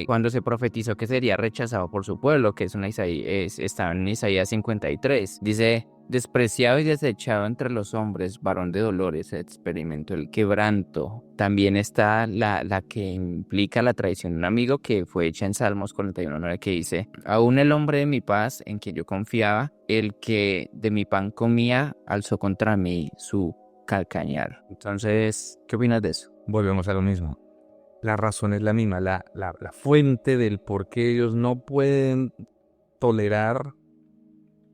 S1: cuando se profetizó que sería rechazado por su pueblo, que está en Isaías 53. Dice: despreciado y desechado entre los hombres, varón de dolores, experimentó el quebranto. También está la que implica la traición de un amigo, que fue hecha en Salmos 41:9, que dice: aún el hombre de mi paz, en quien yo confiaba, el que de mi pan comía, alzó contra mí su calcañar. Entonces, ¿qué opinas de eso?
S2: Volvemos a lo mismo. La razón es la misma, la fuente del por qué ellos no pueden tolerar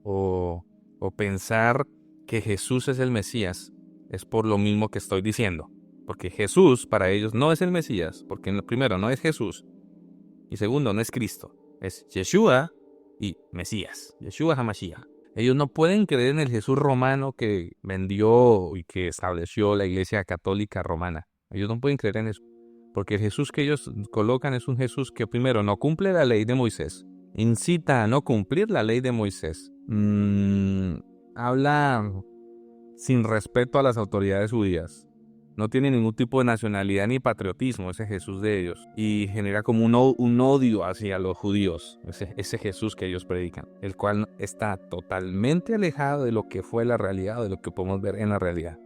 S2: o pensar que Jesús es el Mesías es por lo mismo que estoy diciendo. Porque Jesús para ellos no es el Mesías, porque primero no es Jesús y segundo no es Cristo, es Yeshua y Mesías, Yeshua HaMashiach. Ellos no pueden creer en el Jesús romano que vendió y que estableció la Iglesia Católica Romana. Ellos no pueden creer en eso. Porque el Jesús que ellos colocan es un Jesús que primero no cumple la ley de Moisés, incita a no cumplir la ley de Moisés, habla sin respeto a las autoridades judías, no tiene ningún tipo de nacionalidad ni patriotismo ese Jesús de ellos y genera como un odio hacia los judíos, ese Jesús que ellos predican, el cual está totalmente alejado de lo que fue la realidad o de lo que podemos ver en la realidad.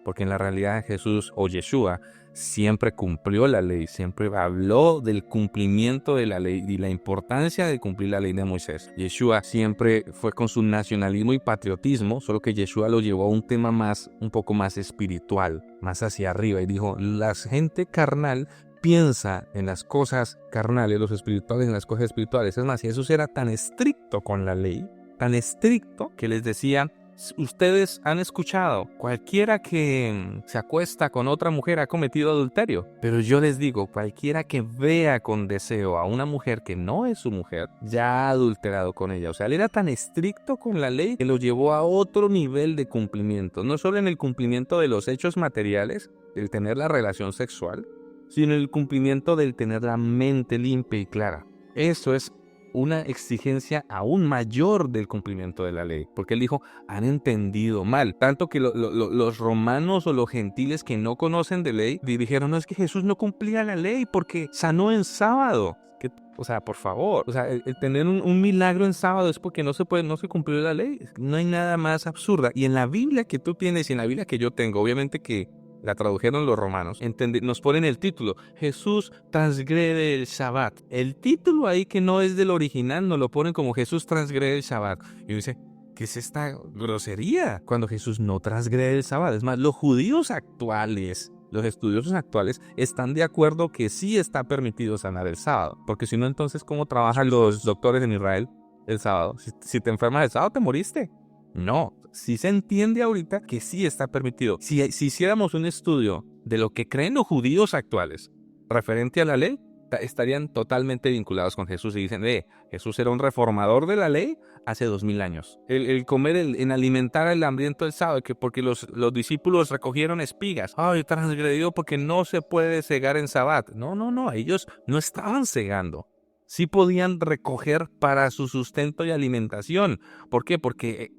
S2: Porque en la realidad Jesús o Yeshua siempre cumplió la ley, siempre habló del cumplimiento de la ley y la importancia de cumplir la ley de Moisés. Yeshua siempre fue con su nacionalismo y patriotismo, solo que Yeshua lo llevó a un tema un poco más espiritual, más hacia arriba, y dijo: la gente carnal piensa en las cosas carnales, los espirituales en las cosas espirituales. Es más, Jesús era tan estricto con la ley, tan estricto, que les decía: ustedes han escuchado, cualquiera que se acuesta con otra mujer ha cometido adulterio. Pero yo les digo, cualquiera que vea con deseo a una mujer que no es su mujer, ya ha adulterado con ella. O sea, él era tan estricto con la ley que lo llevó a otro nivel de cumplimiento. No solo en el cumplimiento de los hechos materiales, del tener la relación sexual, sino en el cumplimiento del tener la mente limpia y clara. Eso es una exigencia aún mayor del cumplimiento de la ley, porque él dijo: han entendido mal, tanto que los romanos o los gentiles que no conocen de ley dijeron: no, es que Jesús no cumplía la ley porque sanó en sábado. O sea, por favor, o sea, el tener un milagro en sábado es porque no se cumplió la ley. No hay nada más absurda. Y en la Biblia que tú tienes y en la Biblia que yo tengo, obviamente que la tradujeron los romanos, nos ponen el título: Jesús transgrede el Shabbat. El título ahí, que no es del original, nos lo ponen como Jesús transgrede el Shabbat. Y uno dice: ¿qué es esta grosería? Cuando Jesús no transgrede el Shabbat. Es más, los judíos actuales, los estudiosos actuales, están de acuerdo que sí está permitido sanar el sábado. Porque si no, entonces, ¿cómo trabajan los doctores en Israel el sábado? Si te enfermas el sábado, te moriste. No, sí se entiende ahorita que sí está permitido. Si hiciéramos un estudio de lo que creen los judíos actuales referente a la ley, estarían totalmente vinculados con Jesús y dicen: Jesús era un reformador de la ley hace 2000 años. El comer, en alimentar al hambriento el sábado, que porque los discípulos recogieron espigas. ¡Ay, transgredió porque no se puede cegar en Sabbat! No, ellos no estaban cegando. Sí podían recoger para su sustento y alimentación. ¿Por qué? Porque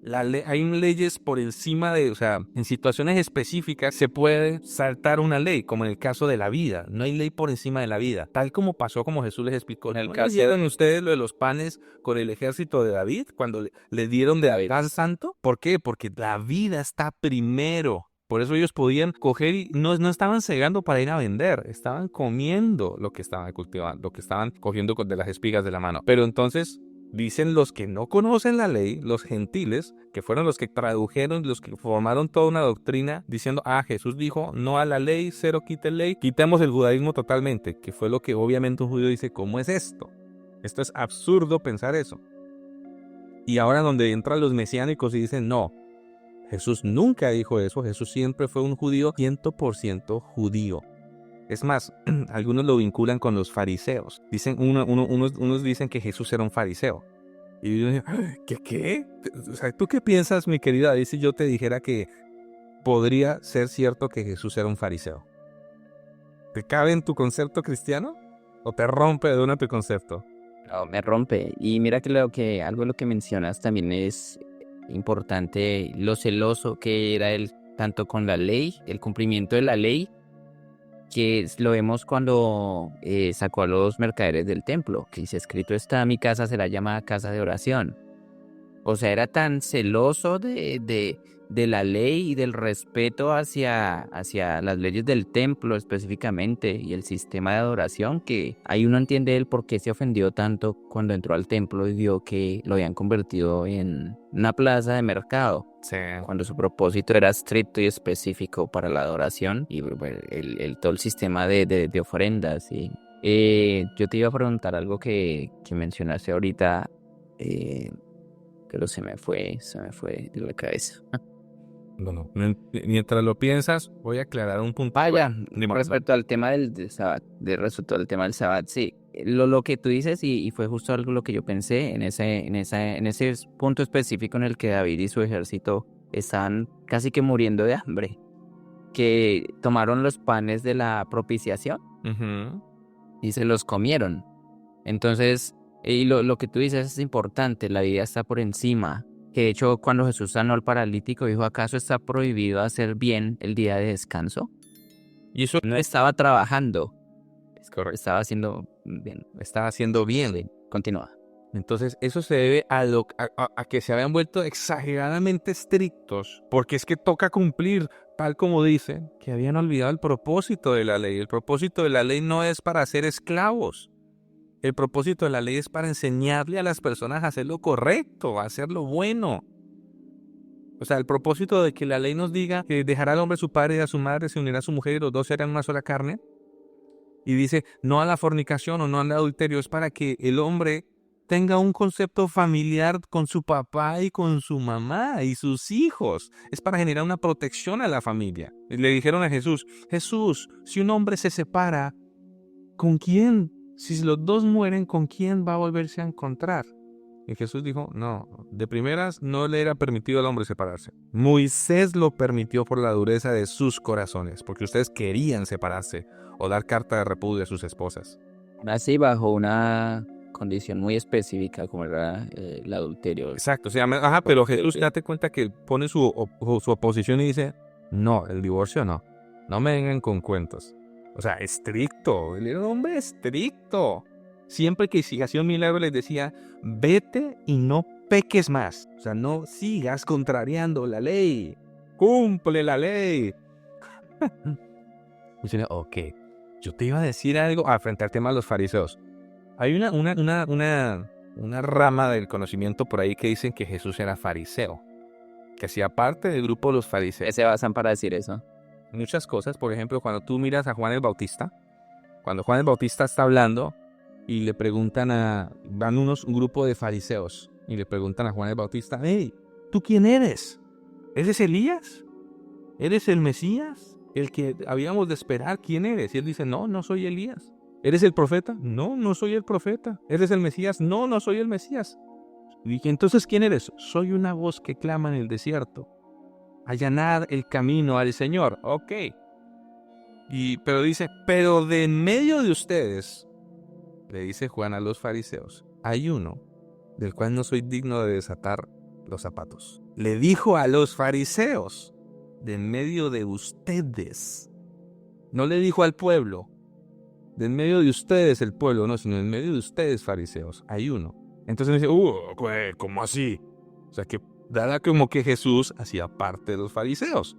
S2: hay leyes por encima o sea, en situaciones específicas se puede saltar una ley, como en el caso de la vida. No hay ley por encima de la vida. Tal como pasó, como Jesús les explicó. En el caso, ¿vieron ustedes lo de los panes con el ejército de David? Cuando le dieron de David santo. ¿Por qué? Porque la vida está primero. Por eso ellos podían coger y no estaban cegando para ir a vender, estaban comiendo lo que estaban cultivando, lo que estaban cogiendo de las espigas de la mano. Pero entonces dicen los que no conocen la ley, los gentiles, que fueron los que tradujeron, los que formaron toda una doctrina diciendo: Jesús dijo no a la ley, cero quite ley, quitemos el judaísmo totalmente, que fue lo que obviamente un judío dice: ¿cómo es esto? Esto es absurdo pensar eso. Y ahora donde entran los mesiánicos y dicen: no, Jesús nunca dijo eso. Jesús siempre fue un judío 100% judío. Es más, algunos lo vinculan con los fariseos. Dicen, unos dicen que Jesús era un fariseo. Y yo digo: ¿qué? O sea, ¿tú qué piensas, mi querida David, si yo te dijera que podría ser cierto que Jesús era un fariseo? ¿Te cabe en tu concepto cristiano? ¿O te rompe de una tu concepto?
S1: No, me rompe. Y mira que algo de lo que mencionas también es importante, lo celoso que era él, tanto con la ley, el cumplimiento de la ley, que lo vemos cuando sacó a los mercaderes del templo, que dice: escrito está, mi casa será llamada casa de oración. O sea, era tan celoso de la ley y del respeto hacia las leyes del templo específicamente y el sistema de adoración, que ahí uno entiende el por qué se ofendió tanto cuando entró al templo y vio que lo habían convertido en una plaza de mercado.
S2: Sí.
S1: Cuando su propósito era estricto y específico para la adoración y bueno, todo el sistema de ofrendas. Yo te iba a preguntar algo que mencionaste ahorita, pero se me fue de la cabeza.
S2: No. Mientras lo piensas, voy a aclarar un punto.
S1: Vaya, respecto al tema del Sabbat, respecto al tema del Sabbat, sí. Lo que tú dices, y fue justo algo lo que yo pensé en ese punto específico en el que David y su ejército estaban casi que muriendo de hambre, que tomaron los panes de la propiciación y se los comieron. Entonces, y lo que tú dices es importante, la vida está por encima. Que de hecho, cuando Jesús sanó al paralítico, dijo: ¿acaso está prohibido hacer bien el día de descanso?
S2: Y eso
S1: No estaba trabajando,
S2: es correcto.
S1: estaba haciendo bien.
S2: Estaba haciendo bien.
S1: Sí, continúa.
S2: Entonces, eso se debe a que se habían vuelto exageradamente estrictos, porque es que toca cumplir, tal como dice, que habían olvidado el propósito de la ley. El propósito de la ley no es para ser esclavos. El propósito de la ley es para enseñarle a las personas a hacer lo correcto, a hacer lo bueno. O sea, el propósito de que la ley nos diga que dejará al hombre a su padre y a su madre, se unirá a su mujer y los dos serán una sola carne, Y dice, no a la fornicación o no al adulterio, es para que el hombre tenga un concepto familiar con su papá y con su mamá y sus hijos. Es para generar una protección a la familia. Y le dijeron a Jesús, Jesús, si un hombre se separa, ¿con quién? Si los dos mueren, ¿con quién va a volverse a encontrar? Y Jesús dijo, no, de primeras no le era permitido al hombre separarse. Moisés lo permitió por la dureza de sus corazones, porque ustedes querían separarse o dar carta de repudio a sus esposas.
S1: Así bajo una condición muy específica como era el adulterio.
S2: Exacto, o sea, pero Jesús date cuenta que pone su oposición y dice, no, el divorcio no, no me vengan con cuentos. O sea, estricto, él era un hombre estricto. Siempre que si hacía un milagro les decía, vete y no peques más. O sea, no sigas contrariando la ley. Cumple la ley. Dice, ok, yo te iba a decir algo frente al tema de los fariseos. Hay una rama del conocimiento por ahí que dicen que Jesús era fariseo, que hacía parte del grupo de los
S1: ¿Qué
S2: fariseos.
S1: se basan para decir eso?
S2: Muchas cosas, por ejemplo, cuando tú miras a Juan el Bautista, cuando Juan el Bautista está hablando y le preguntan van un grupo de fariseos y le preguntan a Juan el Bautista, hey, ¿tú quién eres? ¿Eres Elías? ¿Eres el Mesías? ¿El que habíamos de esperar? ¿Quién eres? Y él dice, no, no soy Elías. ¿Eres el profeta? No, no soy el profeta. ¿Eres el Mesías? No, no soy el Mesías. Y dije, entonces, ¿quién eres? Soy una voz que clama en el desierto. Allanad el camino al Señor. Ok. Pero dice, pero de en medio de ustedes, le dice Juan a los fariseos, hay uno del cual no soy digno de desatar los zapatos. Le dijo a los fariseos, de en medio de ustedes. No le dijo al pueblo, de en medio de ustedes el pueblo, no, sino en medio de ustedes fariseos, hay uno. Entonces dice, ¿cómo así? O sea, que dada como que Jesús hacía parte de los fariseos,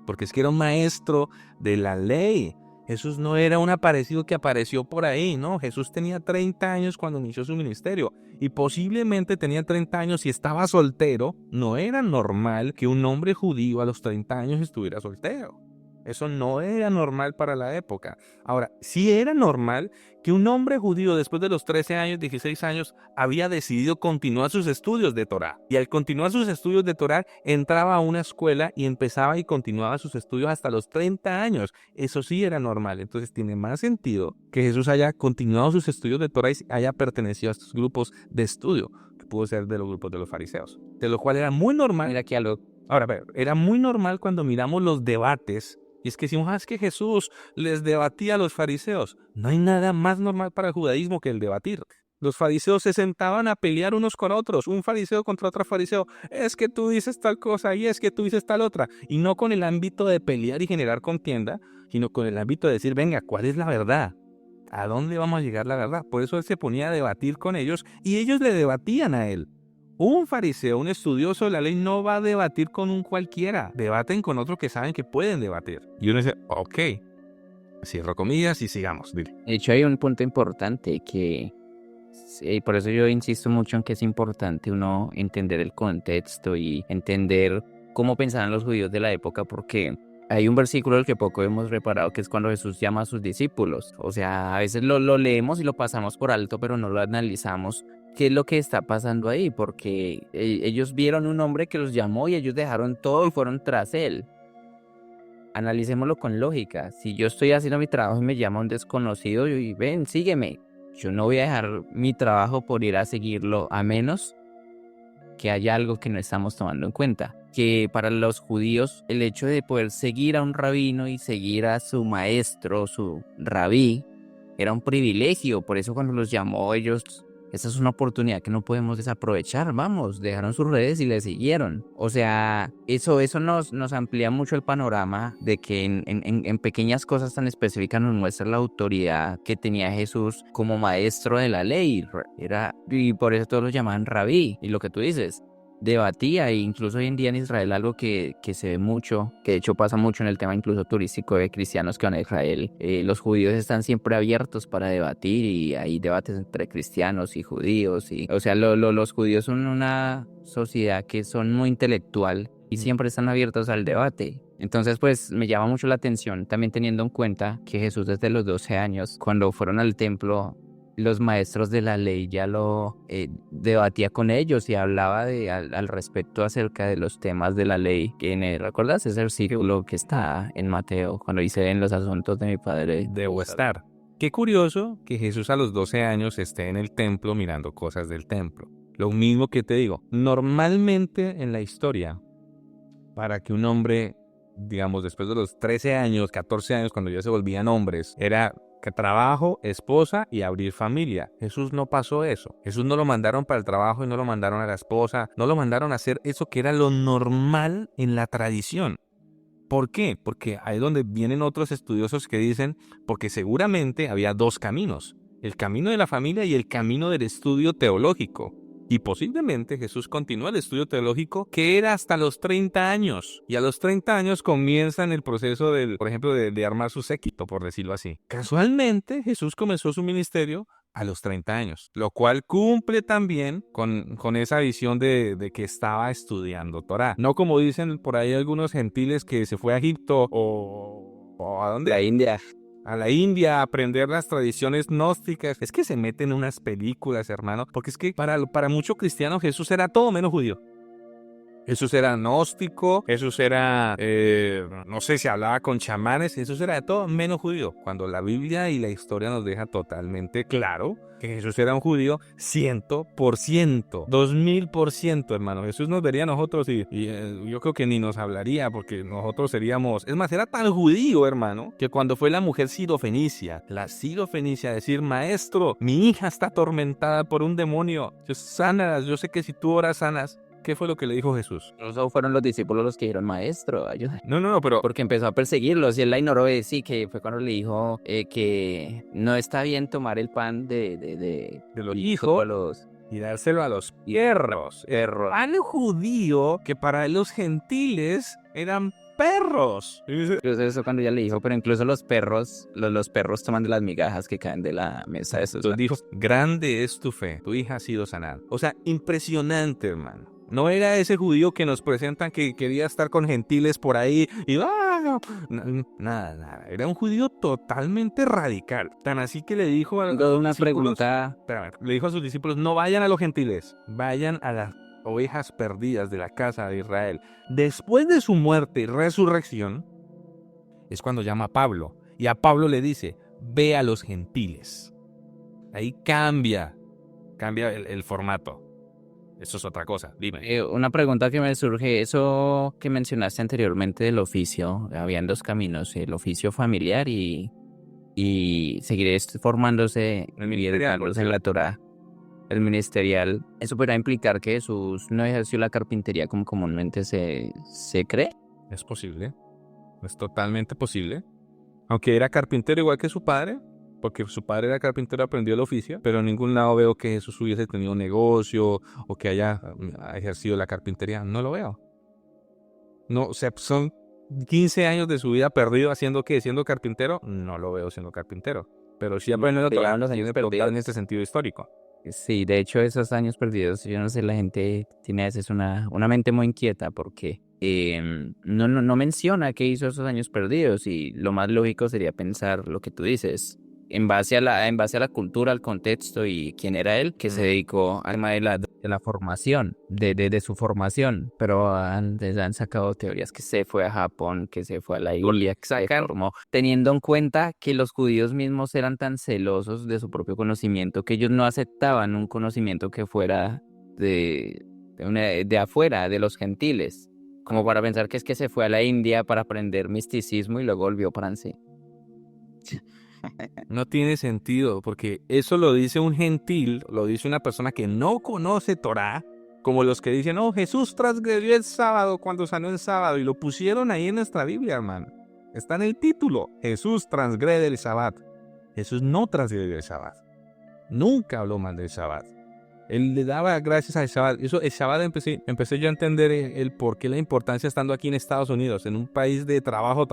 S2: porque es que era un maestro de la ley. Jesús no era un aparecido que apareció por ahí, ¿no? Jesús tenía 30 años cuando inició su ministerio y posiblemente tenía 30 años y estaba soltero. No era normal que un hombre judío a los 30 años estuviera soltero. Eso no era normal para la época. Ahora, sí era normal que un hombre judío después de los 13 años, 16 años, había decidido continuar sus estudios de Torá. Y al continuar sus estudios de Torá, entraba a una escuela y empezaba y continuaba sus estudios hasta los 30 años. Eso sí era normal. Entonces tiene más sentido que Jesús haya continuado sus estudios de Torá y haya pertenecido a estos grupos de estudio, que pudo ser de los grupos de los fariseos. De lo cual era muy normal.
S1: Mira aquí algo.
S2: Ahora, a ver, era muy normal cuando miramos los debates. Y es que decimos, es que Jesús les debatía a los fariseos. No hay nada más normal para el judaísmo que el debatir. Los fariseos se sentaban a pelear unos con otros, un fariseo contra otro fariseo. Es que tú dices tal cosa y es que tú dices tal otra. Y no con el ámbito de pelear y generar contienda, sino con el ámbito de decir, venga, ¿cuál es la verdad? ¿A dónde vamos a llegar la verdad? Por eso él se ponía a debatir con ellos y ellos le debatían a él. Un fariseo, un estudioso de la ley, no va a debatir con un cualquiera. Debaten con otros que saben que pueden debatir. Y uno dice, ok, cierro comillas y sigamos. Dile.
S1: De hecho, hay un punto importante que, por eso yo insisto mucho en que es importante uno entender el contexto y entender cómo pensaban los judíos de la época, porque hay un versículo del que poco hemos reparado, que es cuando Jesús llama a sus discípulos. O sea, a veces lo leemos y lo pasamos por alto, pero no lo analizamos. ¿Qué es lo que está pasando ahí? Porque ellos vieron un hombre que los llamó y ellos dejaron todo y fueron tras él. Analicémoslo con lógica. Si yo estoy haciendo mi trabajo y me llama un desconocido y ven, sígueme. Yo no voy a dejar mi trabajo por ir a seguirlo, a menos que haya algo que no estamos tomando en cuenta. Que para los judíos el hecho de poder seguir a un rabino y seguir a su maestro, su rabí, era un privilegio. Por eso cuando los llamó ellos, esa es una oportunidad que no podemos desaprovechar. Vamos, dejaron sus redes y le siguieron. O sea, eso nos amplía mucho el panorama de que en pequeñas cosas tan específicas nos muestra la autoridad que tenía Jesús como maestro de la ley. Y por eso todos lo llamaban rabí. Y lo que tú dices, debatía, e incluso hoy en día en Israel algo que se ve mucho, que de hecho pasa mucho en el tema incluso turístico de cristianos que van a Israel. Los judíos están siempre abiertos para debatir y hay debates entre cristianos y judíos. O sea, los judíos son una sociedad que son muy intelectual y siempre están abiertos al debate. Entonces, pues me llama mucho la atención, también teniendo en cuenta que Jesús desde los 12 años, cuando fueron al templo, los maestros de la ley ya lo debatía con ellos y hablaba al respecto acerca de los temas de la ley. ¿Recuerdas ese versículo que está en Mateo, cuando dice en los asuntos de mi Padre
S2: Debo estar? Qué curioso que Jesús a los 12 años esté en el templo mirando cosas del templo. Lo mismo que te digo, normalmente en la historia, para que un hombre, digamos, después de los 13 años, 14 años, cuando ya se volvían hombres, era que trabajo, esposa y abrir familia. Jesús no pasó eso. Jesús no lo mandaron para el trabajo y no lo mandaron a la esposa, no lo mandaron a hacer eso que era lo normal en la tradición. ¿Por qué? Porque ahí es donde vienen otros estudiosos que dicen, porque seguramente había dos caminos, el camino de la familia y el camino del estudio teológico. Y posiblemente Jesús continúa el estudio teológico que era hasta los 30 años. Y a los 30 años comienzan el proceso, por ejemplo, de armar su séquito, por decirlo así. Casualmente, Jesús comenzó su ministerio a los 30 años, lo cual cumple también con esa visión de que estaba estudiando Torá. No como dicen por ahí algunos gentiles que se fue a Egipto o ¿a dónde?
S1: la India?
S2: A la India a aprender las tradiciones gnósticas. Es que se meten en unas películas, hermano, porque es que para muchos cristianos Jesús era todo menos judío. Jesús era gnóstico, Jesús era, no sé si hablaba con chamanes, Jesús era de todo menos judío. Cuando la Biblia y la historia nos deja totalmente claro que Jesús era un judío 100%, 2000%, hermano. Jesús nos vería a nosotros y yo creo que ni nos hablaría porque nosotros seríamos... Es más, era tan judío, hermano, que cuando fue la mujer sirofenicia, decir, maestro, mi hija está atormentada por un demonio, sánalas, yo sé que si tú oras sanas. ¿Qué fue lo que le dijo Jesús?
S1: Incluso fueron los discípulos los que dijeron, maestro, ayúdame.
S2: No, pero...
S1: Porque empezó a perseguirlos y él la ignoró. Sí, que fue cuando le dijo que no está bien tomar el pan de
S2: los hijos y dárselo a los perros. Pan judío que para los gentiles eran perros.
S1: Incluso eso cuando ya le dijo, pero incluso los perros toman de las migajas que caen de la mesa de sus
S2: hijos. Grande es tu fe, tu hija ha sido sanada. O sea, impresionante, hermano. No era ese judío que nos presentan que quería estar con gentiles por ahí y nada. Era un judío totalmente radical. Tan así que le dijo a le dijo a sus discípulos, no vayan a los gentiles, vayan a las ovejas perdidas de la casa de Israel. Después de su muerte y resurrección, es cuando llama a Pablo. Y a Pablo le dice, ve a los gentiles. Ahí cambia el formato. Eso es otra cosa, dime.
S1: Una pregunta que me surge, eso que mencionaste anteriormente del oficio, habían dos caminos, el oficio familiar y seguir formándose en la Torá, el ministerial. ¿Eso podrá implicar que Jesús no ejerció la carpintería como comúnmente se cree?
S2: Es posible, es totalmente posible. Aunque era carpintero igual que su padre, porque su padre era carpintero, aprendió el oficio, pero en ningún lado veo que Jesús hubiese tenido un negocio o que haya ejercido la carpintería. No lo veo. No, o sea, son 15 años de su vida perdido haciendo ¿qué? ¿Siendo carpintero? No lo veo siendo carpintero. Pero sí aprendiendo todos los años perdidos en este sentido histórico.
S1: Sí, de hecho esos años perdidos, yo no sé, la gente tiene a veces una mente muy inquieta porque no menciona qué hizo esos años perdidos y lo más lógico sería pensar lo que tú dices. En base a la cultura, al contexto y quién era él, que se dedicó al tema de la formación, de su formación. Pero antes han sacado teorías que se fue a Japón, que se fue a la India, que se formó, teniendo en cuenta que los judíos mismos eran tan celosos de su propio conocimiento que ellos no aceptaban un conocimiento que fuera de afuera, de los gentiles, como para pensar que es que se fue a la India para aprender misticismo y luego volvió para sí.
S2: No tiene sentido, porque eso lo dice un gentil, lo dice una persona que no conoce Torá, como los que dicen, oh, Jesús transgredió el sábado cuando sanó el sábado, y lo pusieron ahí en nuestra Biblia, hermano. Está en el título, Jesús transgrede el sábado. Jesús no transgredió el sábado. Nunca habló mal del sábado. Él le daba gracias al Shabbat. Eso, el Shabbat empecé yo a entender el por qué la importancia estando aquí en Estados Unidos, en un país de trabajo.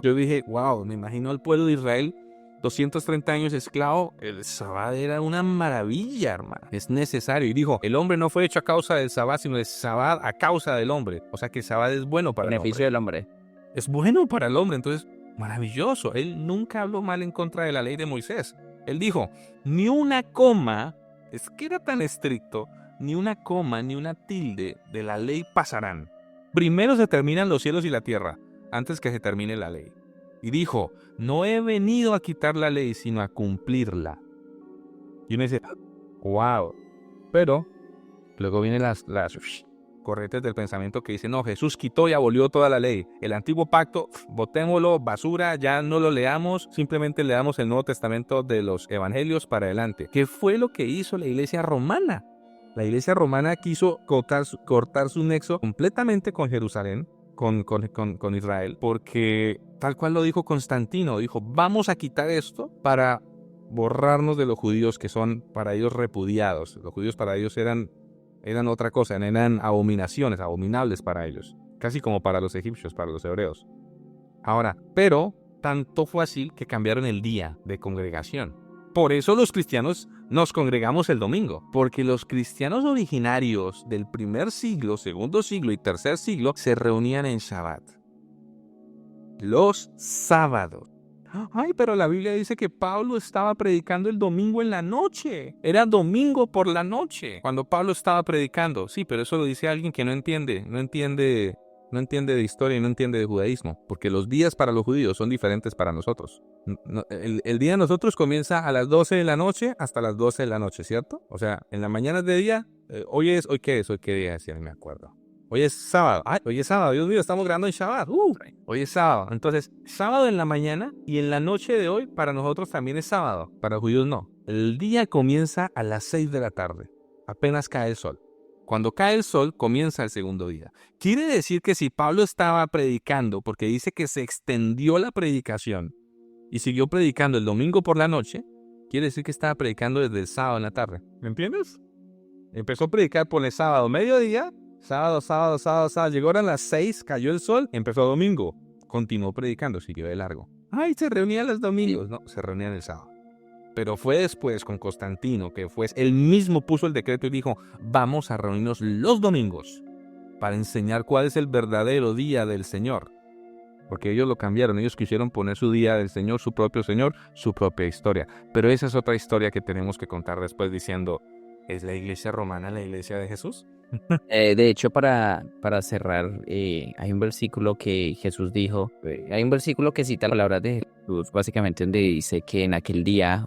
S2: Yo dije, wow, me imagino al pueblo de Israel 230 años esclavo. El Shabbat era una maravilla, hermano. Es necesario. Y dijo, el hombre no fue hecho a causa del Shabbat, sino el Shabbat a causa del hombre. O sea que el Shabbat es bueno para el
S1: Beneficio
S2: hombre.
S1: del hombre.
S2: Es bueno para el hombre. Entonces, maravilloso. Él nunca habló mal en contra de la ley de Moisés. Él dijo, ni una coma, es que era tan estricto, ni una coma, ni una tilde de la ley pasarán. Primero se terminan los cielos y la tierra, antes que se termine la ley. Y dijo, no he venido a quitar la ley, sino a cumplirla. Y uno dice, wow. Pero luego vienen las corrientes del pensamiento que dicen, no, Jesús quitó y abolió toda la ley. El antiguo pacto, botémoslo, basura, ya no lo leamos, simplemente leamos el Nuevo Testamento de los Evangelios para adelante. ¿Qué fue lo que hizo la Iglesia romana? La Iglesia romana quiso cortar su nexo completamente con Jerusalén, con Israel, porque tal cual lo dijo Constantino, dijo, vamos a quitar esto para borrarnos de los judíos que son para ellos repudiados. Los judíos para ellos eran otra cosa, eran abominaciones, abominables para ellos, casi como para los egipcios, para los hebreos. Ahora, pero tanto fue así que cambiaron el día de congregación. Por eso los cristianos nos congregamos el domingo, porque los cristianos originarios del primer siglo, segundo siglo y tercer siglo se reunían en Shabbat. Los sábados. Ay, pero la Biblia dice que Pablo estaba predicando el domingo en la noche. Era domingo por la noche cuando Pablo estaba predicando. Sí, pero eso lo dice alguien que no entiende de historia y no entiende de judaísmo. Porque los días para los judíos son diferentes para nosotros. El día de nosotros comienza a las 12 de la noche hasta las 12 de la noche, ¿cierto? O sea, en la mañana de día, ¿hoy qué es? ¿Hoy qué día es? Ya no me acuerdo. Hoy es sábado. Ay, hoy es sábado. Dios mío, estamos grabando en Shabbat. Hoy es sábado. Entonces, sábado en la mañana y en la noche de hoy para nosotros también es sábado. Para los judíos no. El día comienza a las 6 de la tarde. Apenas cae el sol. Cuando cae el sol, comienza el segundo día. Quiere decir que si Pablo estaba predicando, porque dice que se extendió la predicación y siguió predicando el domingo por la noche, quiere decir que estaba predicando desde el sábado en la tarde. ¿Me entiendes? Empezó a predicar por el sábado mediodía. Sábado, llegó a las 6, cayó el sol, empezó domingo, continuó predicando, siguió de largo. Ay, se reunían los domingos. No, se reunían el sábado. Pero fue después con Constantino, que fue, él mismo puso el decreto y dijo, vamos a reunirnos los domingos para enseñar cuál es el verdadero día del Señor. Porque ellos lo cambiaron, ellos quisieron poner su día del Señor, su propia historia. Pero esa es otra historia que tenemos que contar después diciendo, ¿es la iglesia romana la iglesia de Jesús?
S1: De hecho, para cerrar, hay un versículo que Jesús dijo, hay un versículo que cita las palabras de Jesús, básicamente donde dice que en aquel día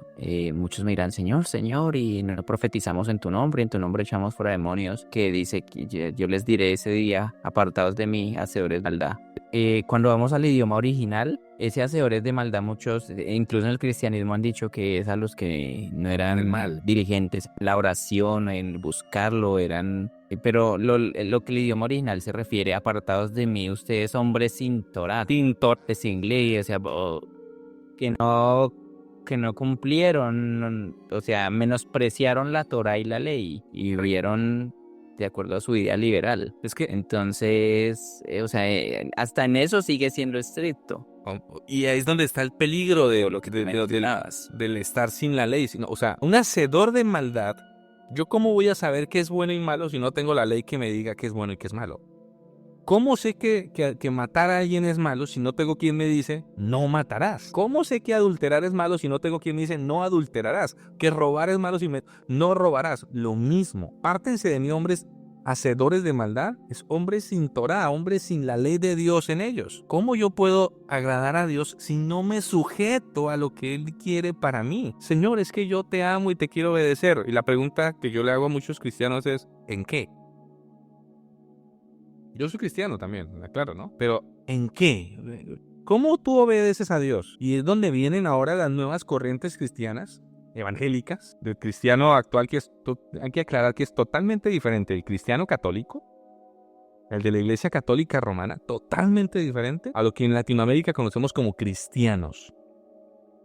S1: muchos me dirán, Señor, Señor, y no profetizamos en tu nombre echamos fuera demonios, que dice que yo les diré ese día, apartados de mí, hacedores de maldad. Cuando vamos al idioma original, ese hacedores de maldad, muchos, incluso en el cristianismo han dicho que es a los que no eran
S2: mal.
S1: dirigentes, la oración, en buscarlo, pero lo que el idioma original se refiere, apartados de mí, ustedes hombres sin Torah, sin ley, o sea, que no cumplieron, o sea, menospreciaron la Torah y la ley y vivieron de acuerdo a su idea liberal.
S2: Es que
S1: Entonces, o sea, hasta en eso sigue siendo estricto.
S2: y ahí es donde está el peligro de lo que te mencionabas, del estar sin la ley. O sea, un hacedor de maldad, ¿yo cómo voy a saber qué es bueno y malo si no tengo la ley que me diga qué es bueno y qué es malo? ¿Cómo sé que matar a alguien es malo si no tengo quien me dice no matarás? ¿Cómo sé que adulterar es malo si no tengo quien me dice no adulterarás? Que robar es malo si no robarás. Lo mismo. Pártense de mí, hombres hacedores de maldad. Es hombres sin Torah, hombres sin la ley de Dios en ellos. ¿Cómo yo puedo agradar a Dios si no me sujeto a lo que Él quiere para mí? Señor, es que yo te amo y te quiero obedecer. Y la pregunta que yo le hago a muchos cristianos es ¿en qué? Yo soy cristiano también, claro, ¿no? Pero ¿en qué? ¿Cómo tú obedeces a Dios? Y es donde vienen ahora las nuevas corrientes cristianas, evangélicas, del cristiano actual, que hay que aclarar que es totalmente diferente. El cristiano católico, el de la Iglesia Católica Romana, totalmente diferente a lo que en Latinoamérica conocemos como cristianos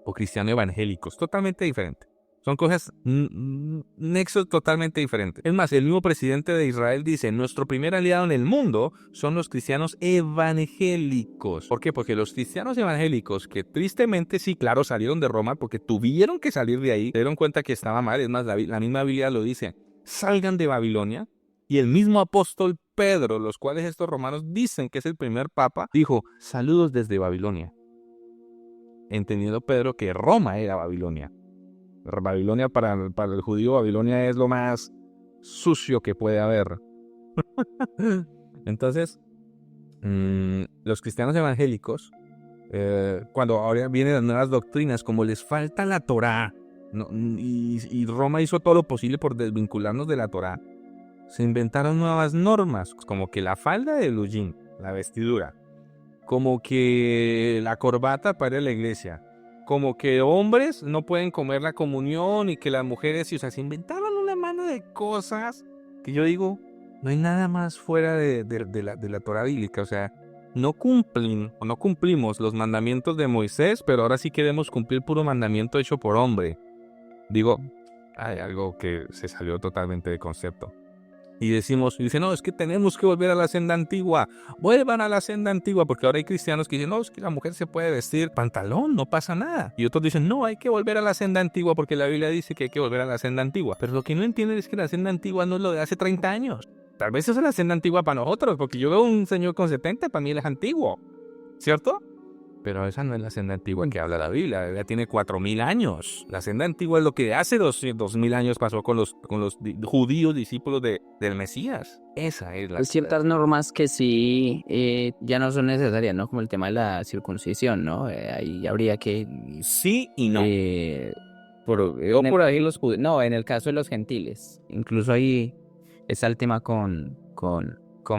S2: o cristiano evangélicos, totalmente diferente. Son cosas, nexos totalmente diferentes. Es más, el mismo presidente de Israel dice, nuestro primer aliado en el mundo son los cristianos evangélicos. ¿Por qué? Porque los cristianos evangélicos, que tristemente sí, claro, salieron de Roma porque tuvieron que salir de ahí, se dieron cuenta que estaba mal. Es más, la misma Biblia lo dice, salgan de Babilonia. Y el mismo apóstol Pedro, los cuales estos romanos dicen que es el primer papa, dijo, saludos desde Babilonia. Entendiendo Pedro que Roma era Babilonia. Babilonia para el judío, Babilonia es lo más sucio que puede haber. Entonces, los cristianos evangélicos, cuando ahora vienen las nuevas doctrinas, como les falta la Torá, ¿no? y Roma hizo todo lo posible por desvincularnos de la Torá, se inventaron nuevas normas, como que la falda de blue jean, la vestidura, como que la corbata para ir a la iglesia, como que hombres no pueden comer la comunión y que las mujeres, o sea, se inventaron una mano de cosas que yo digo, no hay nada más fuera de la Torá bíblica, o sea, no cumplimos los mandamientos de Moisés, pero ahora sí queremos cumplir puro mandamiento hecho por hombre. Digo, hay algo que se salió totalmente de concepto. Y dice, no, es que tenemos que volver a la senda antigua. Vuelvan a la senda antigua, porque ahora hay cristianos que dicen, no, es que la mujer se puede vestir pantalón, no pasa nada. Y otros dicen, no, hay que volver a la senda antigua, porque la Biblia dice que hay que volver a la senda antigua. Pero lo que no entienden es que la senda antigua no es lo de hace 30 años. Tal vez eso es la senda antigua para nosotros, porque yo veo un señor con 70, para mí él es antiguo, ¿cierto? Pero esa no es la senda antigua en que habla la Biblia. La Biblia tiene 4000 años. La senda antigua es lo que hace 2000 años pasó con los judíos discípulos del Mesías. Esa es la
S1: Hay ciertas normas que sí ya no son necesarias, ¿no? Como el tema de la circuncisión, ¿no? Ahí habría que...
S2: Sí y no.
S1: por ahí los judíos. No, en el caso de los gentiles. Incluso ahí está el tema con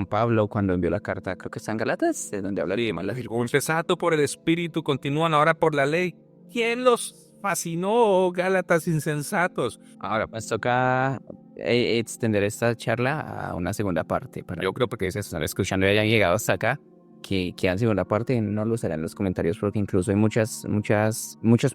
S1: Pablo cuando envió la carta, creo que está en Galatas, de donde habla de la
S2: Cesato por el Espíritu, continúan ahora por la ley. ¿Quién los fascinó, Gálatas insensatos?
S1: Ahora, pues toca extender esta charla a una segunda parte. Yo creo porque se están escuchando y hayan llegado hasta acá, que quedan segunda parte, no lo será en los comentarios porque incluso hay muchos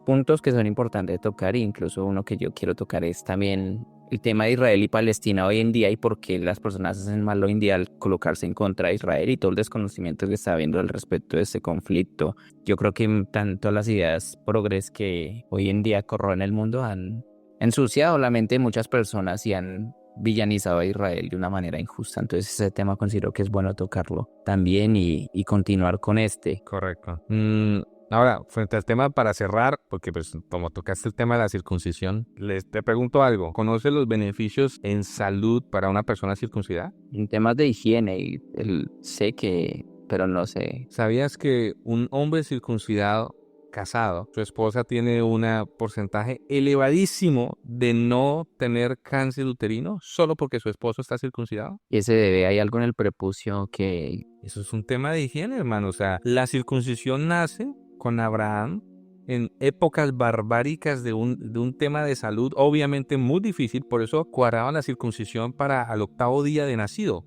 S1: puntos que son importantes de tocar, e incluso uno que yo quiero tocar es también el tema de Israel y Palestina hoy en día y por qué las personas hacen mal hoy en día al colocarse en contra de Israel y todo el desconocimiento que está habiendo al respecto de este conflicto. Yo creo que tanto las ideas progres que hoy en día corroen el mundo han ensuciado la mente de muchas personas y han villanizado a Israel de una manera injusta. Entonces ese tema considero que es bueno tocarlo también y continuar con este.
S2: Correcto. Ahora, frente al tema para cerrar, porque pues como tocaste el tema de la circuncisión, te pregunto algo. ¿Conoces los beneficios en salud para una persona circuncidada?
S1: En temas de higiene, sé que, pero no sé.
S2: ¿Sabías que un hombre circuncidado casado, su esposa tiene un porcentaje elevadísimo de no tener cáncer uterino solo porque su esposo está circuncidado?
S1: ¿Y se debe? ¿Hay algo en el prepucio que...?
S2: Eso es un tema de higiene, hermano. O sea, la circuncisión nace con Abraham en épocas barbáricas de un tema de salud obviamente muy difícil. Por eso cuadraban la circuncisión para al 8º día de nacido,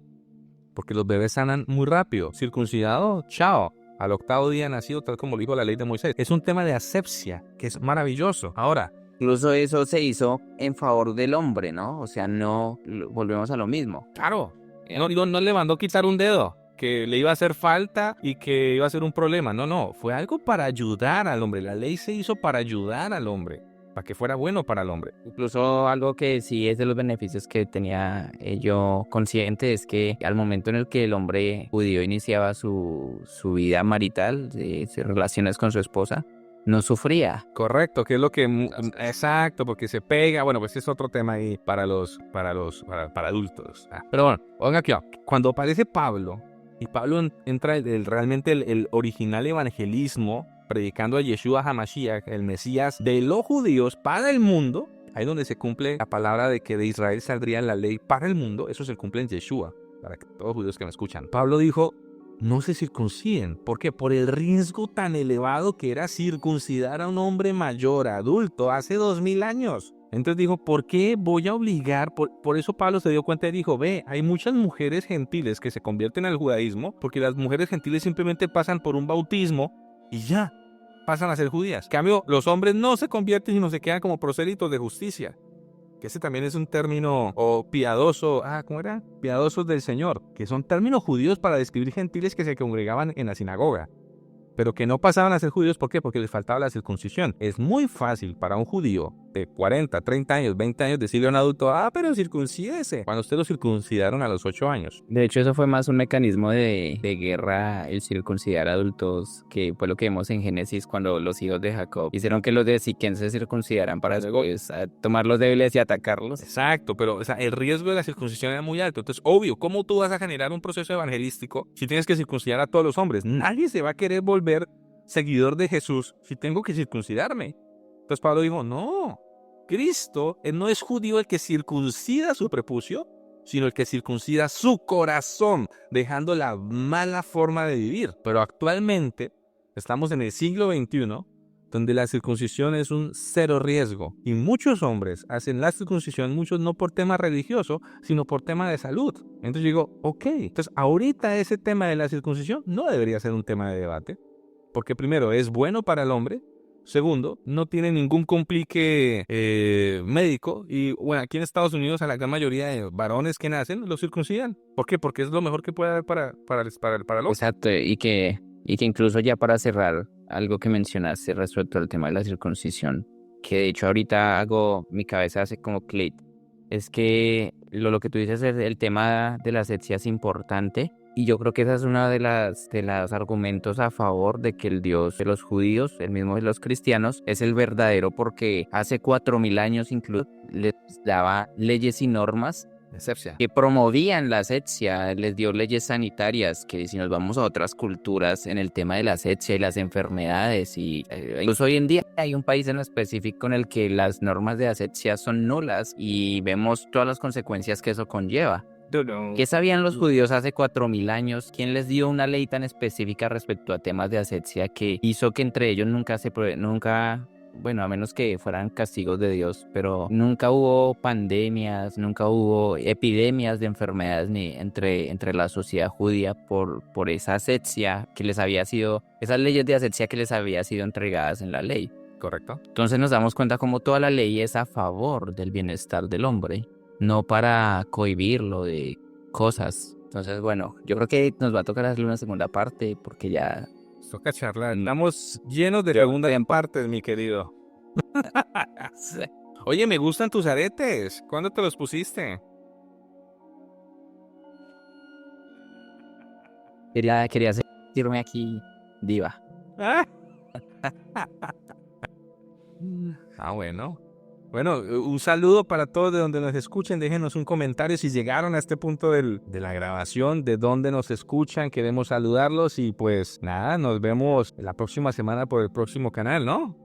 S2: porque los bebés sanan muy rápido. Circuncidado, chao. Al 8º día nacido, tal como lo dijo la ley de Moisés. Es un tema de asepsia, que es maravilloso. Ahora,
S1: incluso eso se hizo en favor del hombre, ¿no? O sea, no volvemos a lo mismo.
S2: Claro, no le mandó quitar un dedo, que le iba a hacer falta y que iba a ser un problema. No, fue algo para ayudar al hombre. La ley se hizo para ayudar al hombre, para que fuera bueno para el hombre.
S1: Incluso algo que sí es de los beneficios que tenía yo consciente es que al momento en el que el hombre judío iniciaba su vida marital, de relaciones con su esposa, no sufría.
S2: Correcto, que es lo que... Exacto, porque se pega. Bueno, pues es otro tema ahí para adultos. Pero bueno, oigan aquí, cuando aparece Pablo, y Pablo entra realmente el original evangelismo, predicando a Yeshua HaMashiach, el Mesías de los judíos para el mundo, ahí donde se cumple la palabra de que de Israel saldría la ley para el mundo, eso se cumple en Yeshua, para que todos los judíos que me escuchan. Pablo dijo, no se circunciden. ¿Por qué? Por el riesgo tan elevado que era circuncidar a un hombre mayor, adulto, hace 2000 años. Entonces dijo, ¿por qué voy a obligar? Por eso Pablo se dio cuenta y dijo, hay muchas mujeres gentiles que se convierten al judaísmo porque las mujeres gentiles simplemente pasan por un bautismo y ya. pasan a ser judías. En cambio, los hombres no se convierten sino se quedan como prosélitos de justicia. Que ese también es un término o piadoso, ¿cómo era? Piadosos del Señor, que son términos judíos para describir gentiles que se congregaban en la sinagoga, pero que no pasaban a ser judíos. ¿Por qué? Porque les faltaba la circuncisión. Es muy fácil para un judío de 40, 30 años, 20 años decirle a un adulto, pero circuncídese, cuando usted lo circuncidaron a los 8 años.
S1: De hecho, eso fue más un mecanismo de guerra, el circuncidar adultos, que fue lo que vemos en Génesis cuando los hijos de Jacob hicieron que los de Siquén se circuncidaran para luego tomar los débiles y atacarlos.
S2: Exacto, pero o sea, el riesgo de la circuncisión era muy alto. Entonces, obvio, ¿cómo tú vas a generar un proceso evangelístico si tienes que circuncidar a todos los hombres? Nadie se va a querer volver seguidor de Jesús si tengo que circuncidarme. Entonces Pablo dijo, no, Cristo no es judío el que circuncida su prepucio, sino el que circuncida su corazón, dejando la mala forma de vivir. Pero actualmente estamos en el siglo XXI, donde la circuncisión es un cero riesgo. Y muchos hombres hacen la circuncisión, muchos no por tema religioso, sino por tema de salud. Entonces digo, ok, entonces ahorita ese tema de la circuncisión no debería ser un tema de debate, porque primero es bueno para el hombre, segundo, no tiene ningún complique médico. Y bueno, aquí en Estados Unidos a la gran mayoría de varones que nacen los circuncidan. ¿Por qué? Porque es lo mejor que puede haber para el hombre.
S1: Exacto, y que incluso ya para cerrar, algo que mencionaste respecto al tema de la circuncisión, que de hecho ahorita mi cabeza hace como clic, es que lo que tú dices es el tema de la asepsia es importante. Y yo creo que esa es una de las argumentos a favor de que el Dios de los judíos, el mismo de los cristianos, es el verdadero, porque hace 4000 años incluso les daba leyes y normas que promovían la asepsia, les dio leyes sanitarias, que si nos vamos a otras culturas en el tema de la asepsia y las enfermedades, y incluso hoy en día hay un país en específico en el que las normas de asepsia son nulas y vemos todas las consecuencias que eso conlleva. ¿Qué sabían los judíos hace 4000 años? ¿Quién les dio una ley tan específica respecto a temas de asepsia que hizo que entre ellos nunca, bueno, a menos que fueran castigos de Dios, pero nunca hubo pandemias, nunca hubo epidemias de enfermedades ni entre la sociedad judía por esa asepsia que les había sido, esas leyes de asepsia que les había sido entregadas en la ley?
S2: Correcto.
S1: Entonces nos damos cuenta como toda la ley es a favor del bienestar del hombre, no para cohibirlo de cosas. Entonces, bueno, yo creo que nos va a tocar hacer una segunda parte porque ya
S2: toca charlar. Estamos llenos de segundas partes, mi querido. Oye, me gustan tus aretes. ¿Cuándo te los pusiste?
S1: Quería sentirme aquí diva.
S2: Bueno. Bueno, un saludo para todos de donde nos escuchen. Déjenos un comentario si llegaron a este punto de la grabación, de dónde nos escuchan. Queremos saludarlos y pues nada, nos vemos la próxima semana por el próximo canal, ¿no?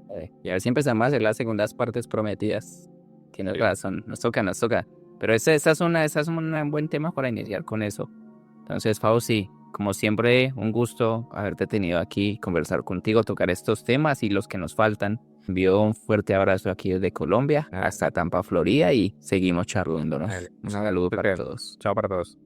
S1: Y a ver si empezamos a hacer las segundas partes prometidas. Tienes razón, nos toca. Pero esa es un buen tema para iniciar con eso. Entonces, Fauci, como siempre, un gusto haberte tenido aquí, conversar contigo, tocar estos temas y los que nos faltan. Envío un fuerte abrazo aquí desde Colombia hasta Tampa, Florida, y seguimos charlándonos. Un saludo para todos.
S2: Chao para todos.